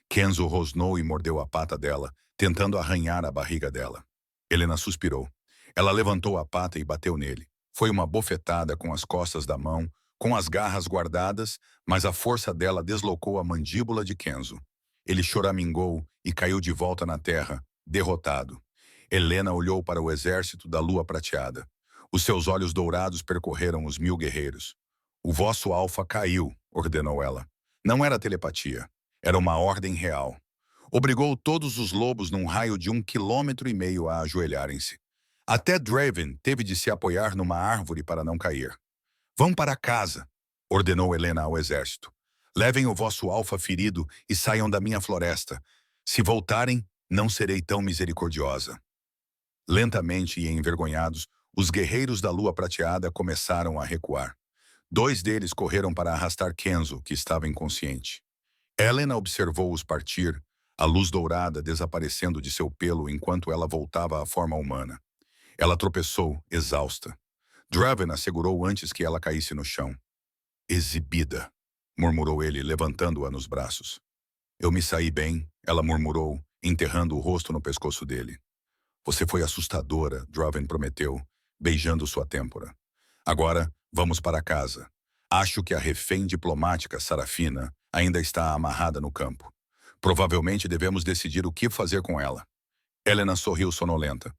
Kenzo rosnou e mordeu a pata dela, tentando arranhar a barriga dela. Helena suspirou. Ela levantou a pata e bateu nele. Foi uma bofetada com as costas da mão, com as garras guardadas, mas a força dela deslocou a mandíbula de Kenzo. Ele choramingou e caiu de volta na terra, derrotado. Helena olhou para o exército da lua prateada. Os seus olhos dourados percorreram os 1000 guerreiros. O vosso alfa caiu, ordenou ela. Não era telepatia. Era uma ordem real. Obrigou todos os lobos num raio de 1,5 km a ajoelharem-se. Até Draven teve de se apoiar numa árvore para não cair. Vão para casa, ordenou Helena ao exército. Levem o vosso alfa ferido e saiam da minha floresta. Se voltarem, não serei tão misericordiosa. Lentamente e envergonhados, os guerreiros da lua prateada começaram a recuar. 2 deles correram para arrastar Kenzo, que estava inconsciente. Helena observou-os partir, a luz dourada desaparecendo de seu pelo enquanto ela voltava à forma humana. Ela tropeçou, exausta. Draven a segurou antes que ela caísse no chão. Exibida, murmurou ele, levantando-a nos braços. Eu me saí bem, ela murmurou, enterrando o rosto no pescoço dele. Você foi assustadora, Draven prometeu, beijando sua têmpora. Agora, vamos para casa. Acho que a refém diplomática Sarafina ainda está amarrada no campo. Provavelmente devemos decidir o que fazer com ela. Helena sorriu sonolenta.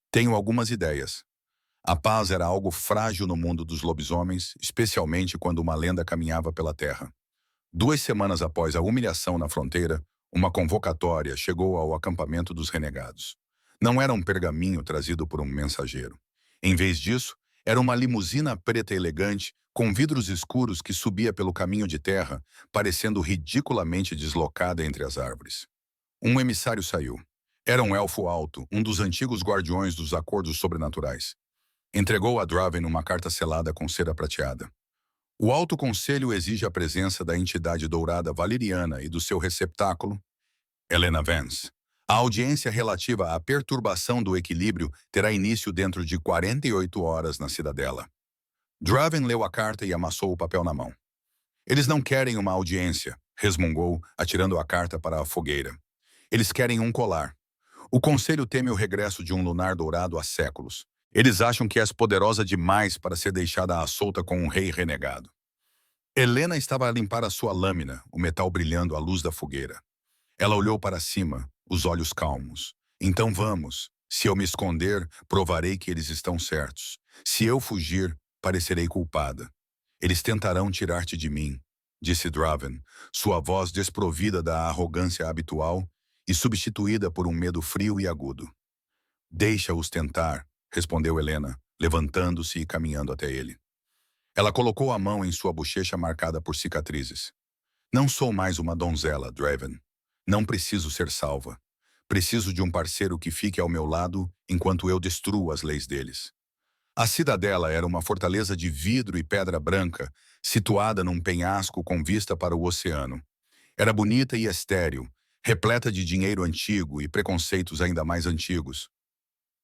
Tenho algumas ideias. A paz era algo frágil no mundo dos lobisomens, especialmente quando uma lenda caminhava pela terra. 2 semanas após a humilhação na fronteira, uma convocatória chegou ao acampamento dos renegados. Não era um pergaminho trazido por um mensageiro. Em vez disso, era uma limusina preta elegante, com vidros escuros que subia pelo caminho de terra, parecendo ridiculamente deslocada entre as árvores. Um emissário saiu. Era um elfo alto, um dos antigos guardiões dos acordos sobrenaturais. Entregou a Draven uma carta selada com cera prateada. O Alto Conselho exige a presença da entidade dourada valeriana e do seu receptáculo, Helena Vance. A audiência relativa à perturbação do equilíbrio terá início dentro de 48 horas na cidadela. Draven leu a carta e amassou o papel na mão. Eles não querem uma audiência, resmungou, atirando a carta para a fogueira. Eles querem um colar. O Conselho teme o regresso de um lunar dourado há séculos. Eles acham que és poderosa demais para ser deixada à solta com um rei renegado. Helena estava a limpar a sua lâmina, o metal brilhando à luz da fogueira. Ela olhou para cima, os olhos calmos. Então vamos. Se eu me esconder, provarei que eles estão certos. Se eu fugir, parecerei culpada. Eles tentarão tirar-te de mim. disse Draven, sua voz desprovida da arrogância habitual e substituída por um medo frio e agudo. Deixa-os tentar, respondeu Helena, levantando-se e caminhando até ele. Ela colocou a mão em sua bochecha marcada por cicatrizes. Não sou mais uma donzela, Draven. Não preciso ser salva. Preciso de um parceiro que fique ao meu lado enquanto eu destruo as leis deles. A cidadela era uma fortaleza de vidro e pedra branca, situada num penhasco com vista para o oceano. Era bonita e estéril, repleta de dinheiro antigo e preconceitos ainda mais antigos.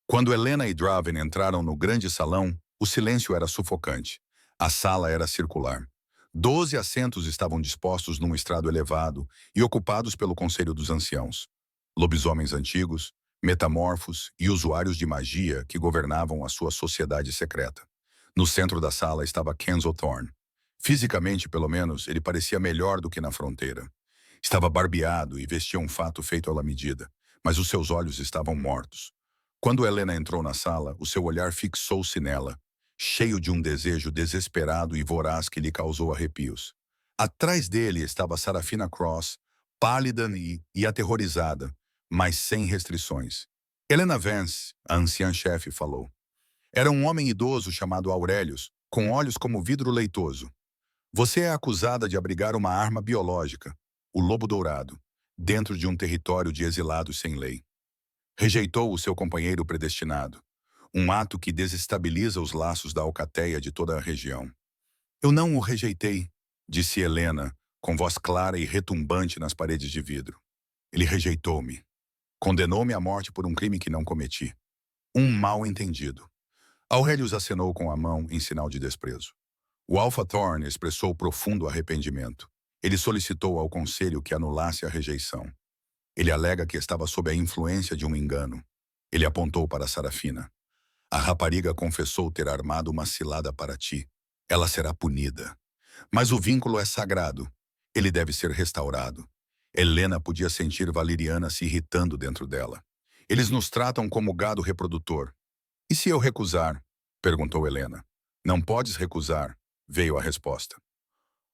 Quando Helena e Draven entraram no grande salão, o silêncio era sufocante. A sala era circular. 12 assentos estavam dispostos num estrado elevado e ocupados pelo Conselho dos Anciãos. Lobisomens antigos, metamorfos e usuários de magia que governavam a sua sociedade secreta. No centro da sala estava Kenzo Thorne. Fisicamente, pelo menos, ele parecia melhor do que na fronteira. Estava barbeado e vestia um fato feito à la medida, mas os seus olhos estavam mortos. Quando Helena entrou na sala, o seu olhar fixou-se nela, cheio de um desejo desesperado e voraz que lhe causou arrepios. Atrás dele estava Sarafina Cross, pálida e aterrorizada, mas sem restrições. Helena Vance, a anciã-chefe, falou. Era um homem idoso chamado Aurelius, com olhos como vidro leitoso. Você é acusada de abrigar uma arma biológica, o Lobo Dourado, dentro de um território de exilados sem lei. Rejeitou o seu companheiro predestinado, um ato que desestabiliza os laços da alcateia de toda a região. Eu não o rejeitei, disse Helena, com voz clara e retumbante nas paredes de vidro. Ele rejeitou-me. Condenou-me à morte por um crime que não cometi. Um mal-entendido. Aurelius acenou com a mão em sinal de desprezo. O Alpha Thorne expressou profundo arrependimento. Ele solicitou ao conselho que anulasse a rejeição. Ele alega que estava sob a influência de um engano. Ele apontou para Sarafina. A rapariga confessou ter armado uma cilada para ti. Ela será punida. Mas o vínculo é sagrado. Ele deve ser restaurado. Helena podia sentir Valeriana se irritando dentro dela. Eles nos tratam como gado reprodutor. E se eu recusar? Perguntou Helena. Não podes recusar, veio a resposta.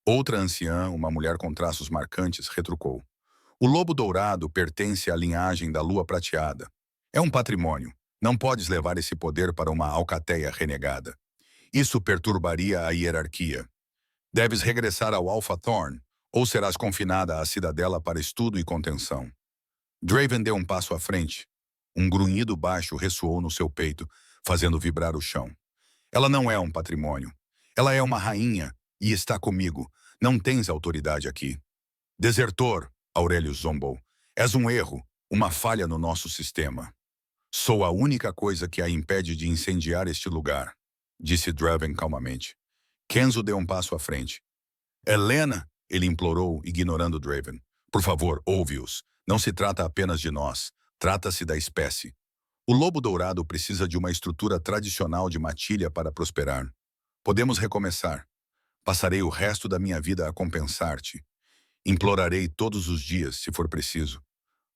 Outra anciã, uma mulher com traços marcantes, retrucou. O lobo dourado pertence à linhagem da lua prateada. É um patrimônio. Não podes levar esse poder para uma alcateia renegada. Isso perturbaria a hierarquia. Deves regressar ao Alpha Thorne, ou serás confinada à cidadela para estudo e contenção. Draven deu um passo à frente. Um grunhido baixo ressoou no seu peito, fazendo vibrar o chão. Ela não é um patrimônio. Ela é uma rainha e está comigo. Não tens autoridade aqui. Desertor, Aurelius zombou. És um erro, uma falha no nosso sistema. Sou a única coisa que a impede de incendiar este lugar, disse Draven calmamente. Kenzo deu um passo à frente. Helena, ele implorou, ignorando Draven. Por favor, ouve-os. Não se trata apenas de nós. Trata-se da espécie. O lobo dourado precisa de uma estrutura tradicional de matilha para prosperar. Podemos recomeçar. Passarei o resto da minha vida a compensar-te. Implorarei todos os dias, se for preciso.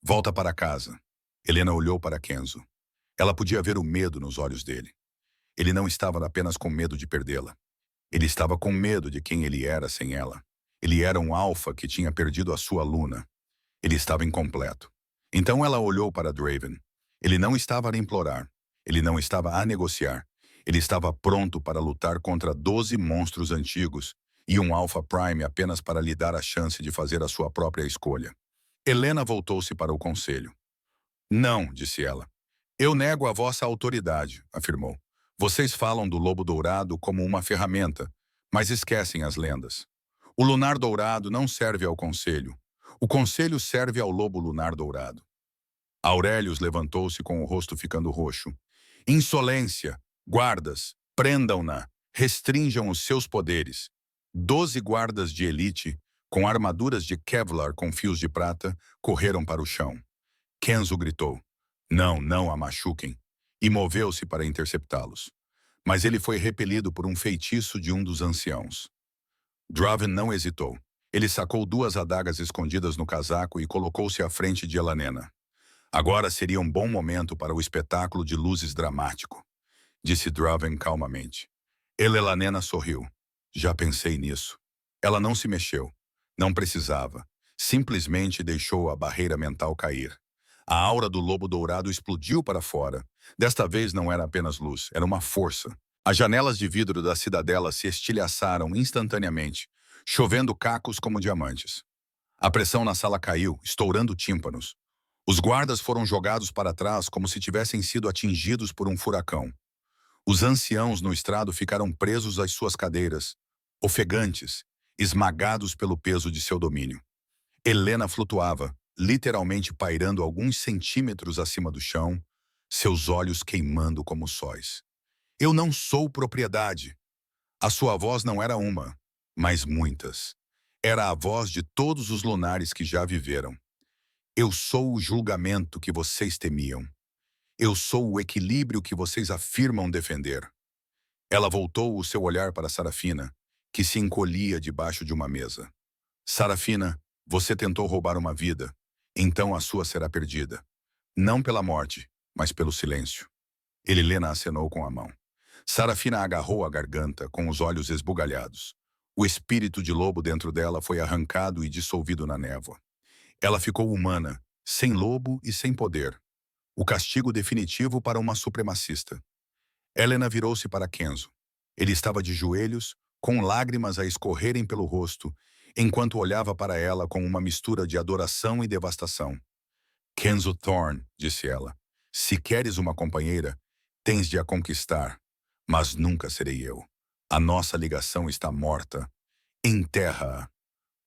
Volta para casa. Helena olhou para Kenzo. Ela podia ver o medo nos olhos dele. Ele não estava apenas com medo de perdê-la. Ele estava com medo de quem ele era sem ela. Ele era um alfa que tinha perdido a sua Luna. Ele estava incompleto. Então ela olhou para Draven. Ele não estava a implorar. Ele não estava a negociar. Ele estava pronto para lutar contra 12 monstros antigos e um Alpha Prime apenas para lhe dar a chance de fazer a sua própria escolha. Helena voltou-se para o conselho. Não, disse ela. Eu nego a vossa autoridade, afirmou. Vocês falam do lobo dourado como uma ferramenta, mas esquecem as lendas. O lunar dourado não serve ao conselho. O conselho serve ao lobo lunar dourado. Aurelius levantou-se com o rosto ficando roxo. Insolência! Guardas! Prendam-na! Restringam os seus poderes. 12 guardas de elite, com armaduras de Kevlar com fios de prata, correram para o chão. Kenzo gritou. Não, não a machuquem. E moveu-se para interceptá-los. Mas ele foi repelido por um feitiço de um dos anciãos. Draven não hesitou. Ele sacou 2 adagas escondidas no casaco e colocou-se à frente de Elanena. Agora seria um bom momento para o espetáculo de luzes dramático, disse Draven calmamente. Elanena sorriu. Já pensei nisso. Ela não se mexeu. Não precisava. Simplesmente deixou a barreira mental cair. A aura do lobo dourado explodiu para fora. Desta vez não era apenas luz, era uma força. As janelas de vidro da cidadela se estilhaçaram instantaneamente, chovendo cacos como diamantes. A pressão na sala caiu, estourando tímpanos. Os guardas foram jogados para trás como se tivessem sido atingidos por um furacão. Os anciãos no estrado ficaram presos às suas cadeiras, ofegantes, esmagados pelo peso de seu domínio. Helena flutuava, literalmente pairando alguns centímetros acima do chão, seus olhos queimando como sóis. Eu não sou propriedade. A sua voz não era uma, mas muitas. Era a voz de todos os lunares que já viveram. Eu sou o julgamento que vocês temiam. Eu sou o equilíbrio que vocês afirmam defender. Ela voltou o seu olhar para Sarafina, que se encolhia debaixo de uma mesa. Sarafina, você tentou roubar uma vida, então a sua será perdida. Não pela morte, mas pelo silêncio. Helena acenou com a mão. Sarafina agarrou a garganta, com os olhos esbugalhados. O espírito de lobo dentro dela foi arrancado e dissolvido na névoa. Ela ficou humana, sem lobo e sem poder. O castigo definitivo para uma supremacista. Helena virou-se para Kenzo. Ele estava de joelhos, com lágrimas a escorrerem pelo rosto, enquanto olhava para ela com uma mistura de adoração e devastação. Kenzo Thorne, disse ela, se queres uma companheira, tens de a conquistar, mas nunca serei eu. A nossa ligação está morta. Enterra-a.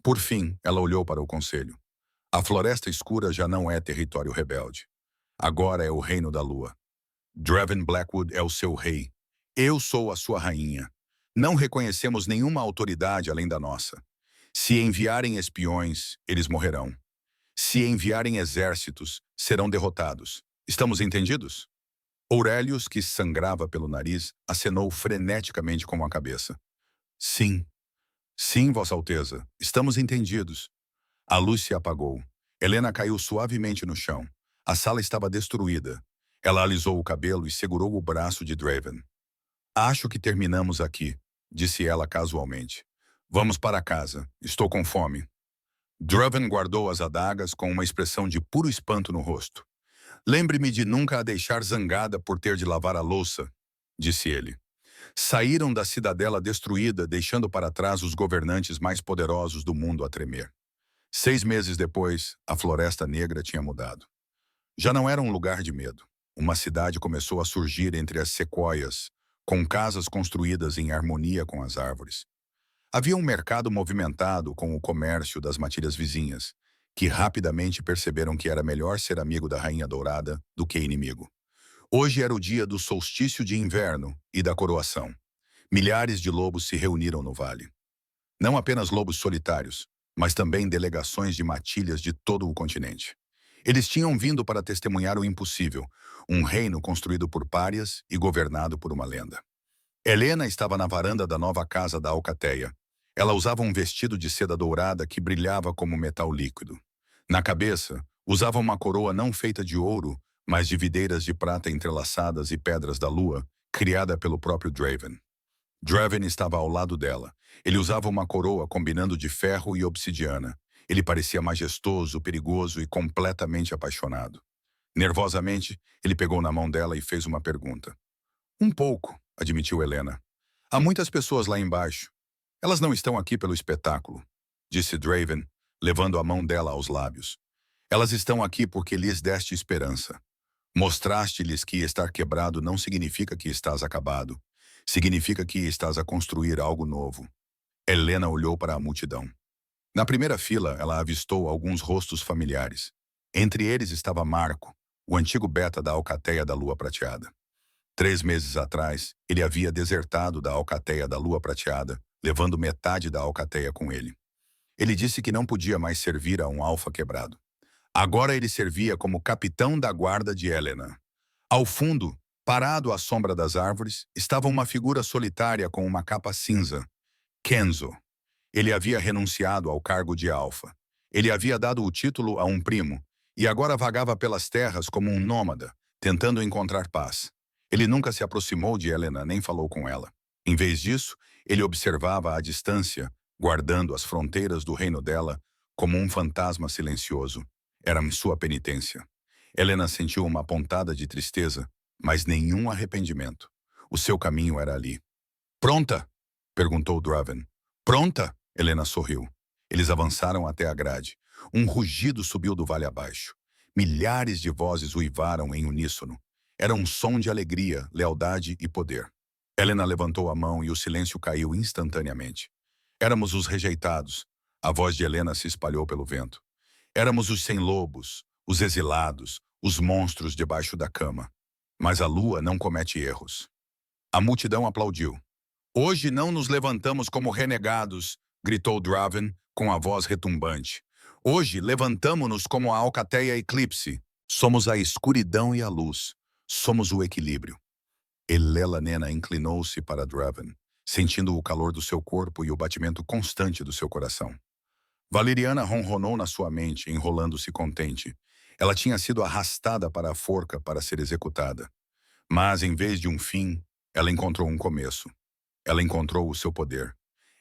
Por fim, ela olhou para o conselho. A floresta escura já não é território rebelde. Agora é o reino da lua. Draven Blackwood é o seu rei. Eu sou a sua rainha. Não reconhecemos nenhuma autoridade além da nossa. Se enviarem espiões, eles morrerão. Se enviarem exércitos, serão derrotados. Estamos entendidos? Aurelius, que sangrava pelo nariz, acenou freneticamente com a cabeça. Sim. Sim, Vossa Alteza. Estamos entendidos. A luz se apagou. Helena caiu suavemente no chão. A sala estava destruída. Ela alisou o cabelo e segurou o braço de Draven. Acho que terminamos aqui, disse ela casualmente. Vamos para casa. Estou com fome. Draven guardou as adagas com uma expressão de puro espanto no rosto. Lembre-me de nunca a deixar zangada por ter de lavar a louça, disse ele. Saíram da cidadela destruída, deixando para trás os governantes mais poderosos do mundo a tremer. 6 meses depois, a Floresta Negra tinha mudado. Já não era um lugar de medo. Uma cidade começou a surgir entre as sequoias, com casas construídas em harmonia com as árvores. Havia um mercado movimentado com o comércio das matilhas vizinhas, que rapidamente perceberam que era melhor ser amigo da Rainha Dourada do que inimigo. Hoje era o dia do solstício de inverno e da coroação. Milhares de lobos se reuniram no vale. Não apenas lobos solitários, mas também delegações de matilhas de todo o continente. Eles tinham vindo para testemunhar o impossível, um reino construído por párias e governado por uma lenda. Helena estava na varanda da nova casa da Alcateia. Ela usava um vestido de seda dourada que brilhava como metal líquido. Na cabeça, usava uma coroa não feita de ouro, mas de videiras de prata entrelaçadas e pedras da lua, criada pelo próprio Draven. Draven estava ao lado dela. Ele usava uma coroa combinando de ferro e obsidiana. Ele parecia majestoso, perigoso e completamente apaixonado. Nervosamente, ele pegou na mão dela e fez uma pergunta. Um pouco, admitiu Helena. Há muitas pessoas lá embaixo. Elas não estão aqui pelo espetáculo, disse Draven, levando a mão dela aos lábios. Elas estão aqui porque lhes deste esperança. Mostraste-lhes que estar quebrado não significa que estás acabado. Significa que estás a construir algo novo. Helena olhou para a multidão. Na primeira fila, ela avistou alguns rostos familiares. Entre eles estava Marco, o antigo beta da Alcateia da Lua Prateada. 3 meses atrás, ele havia desertado da Alcateia da Lua Prateada, levando metade da Alcateia com ele. Ele disse que não podia mais servir a um alfa quebrado. Agora ele servia como capitão da guarda de Helena. Ao fundo, parado à sombra das árvores, estava uma figura solitária com uma capa cinza. Kenzo. Ele havia renunciado ao cargo de alfa. Ele havia dado o título a um primo, e agora vagava pelas terras como um nômada, tentando encontrar paz. Ele nunca se aproximou de Helena nem falou com ela. Em vez disso, ele observava à distância, guardando as fronteiras do reino dela como um fantasma silencioso. Era sua penitência. Helena sentiu uma pontada de tristeza, mas nenhum arrependimento. O seu caminho era ali. Pronta? Perguntou Draven. Pronta? Helena sorriu. Eles avançaram até a grade. Um rugido subiu do vale abaixo. Milhares de vozes uivaram em uníssono. Era um som de alegria, lealdade e poder. Helena levantou a mão e o silêncio caiu instantaneamente. Éramos os rejeitados. A voz de Helena se espalhou pelo vento. Éramos os sem-lobos, os exilados, os monstros debaixo da cama. Mas a lua não comete erros. A multidão aplaudiu. Hoje não nos levantamos como renegados, gritou Draven com a voz retumbante. Hoje levantamo-nos como a alcateia eclipse. Somos a escuridão e a luz. Somos o equilíbrio. Elelanena inclinou-se para Draven, sentindo o calor do seu corpo e o batimento constante do seu coração. Valeriana ronronou na sua mente, enrolando-se contente. Ela tinha sido arrastada para a forca para ser executada. Mas, em vez de um fim, ela encontrou um começo. Ela encontrou o seu poder.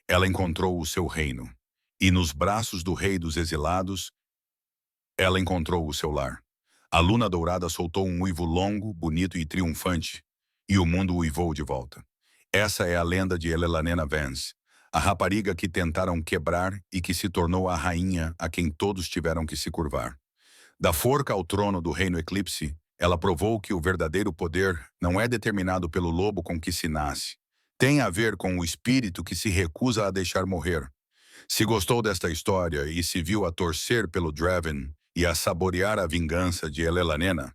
Ela encontrou o seu reino. E nos braços do rei dos exilados, ela encontrou o seu lar. A luna dourada soltou um uivo longo, bonito e triunfante, e o mundo uivou de volta. Essa é a lenda de Elelanena Vance, a rapariga que tentaram quebrar e que se tornou a rainha a quem todos tiveram que se curvar. Da forca ao trono do reino eclipse, ela provou que o verdadeiro poder não é determinado pelo lobo com que se nasce. Tem a ver com o espírito que se recusa a deixar morrer. Se gostou desta história e se viu a torcer pelo Draven e a saborear a vingança de Elelanena,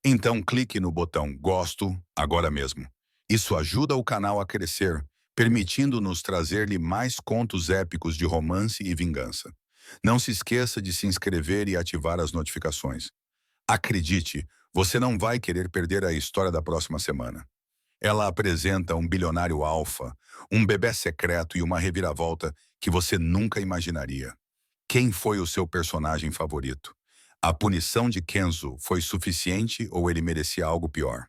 então clique no botão Gosto agora mesmo. Isso ajuda o canal a crescer, permitindo-nos trazer-lhe mais contos épicos de romance e vingança. Não se esqueça de se inscrever e ativar as notificações. Acredite, você não vai querer perder a história da próxima semana. Ela apresenta um bilionário alfa, um bebê secreto e uma reviravolta que você nunca imaginaria. Quem foi o seu personagem favorito? A punição de Kenzo foi suficiente ou ele merecia algo pior?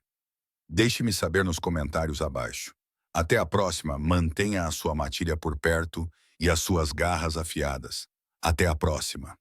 Deixe-me saber nos comentários abaixo. Até a próxima, mantenha a sua matilha por perto e as suas garras afiadas. Até a próxima.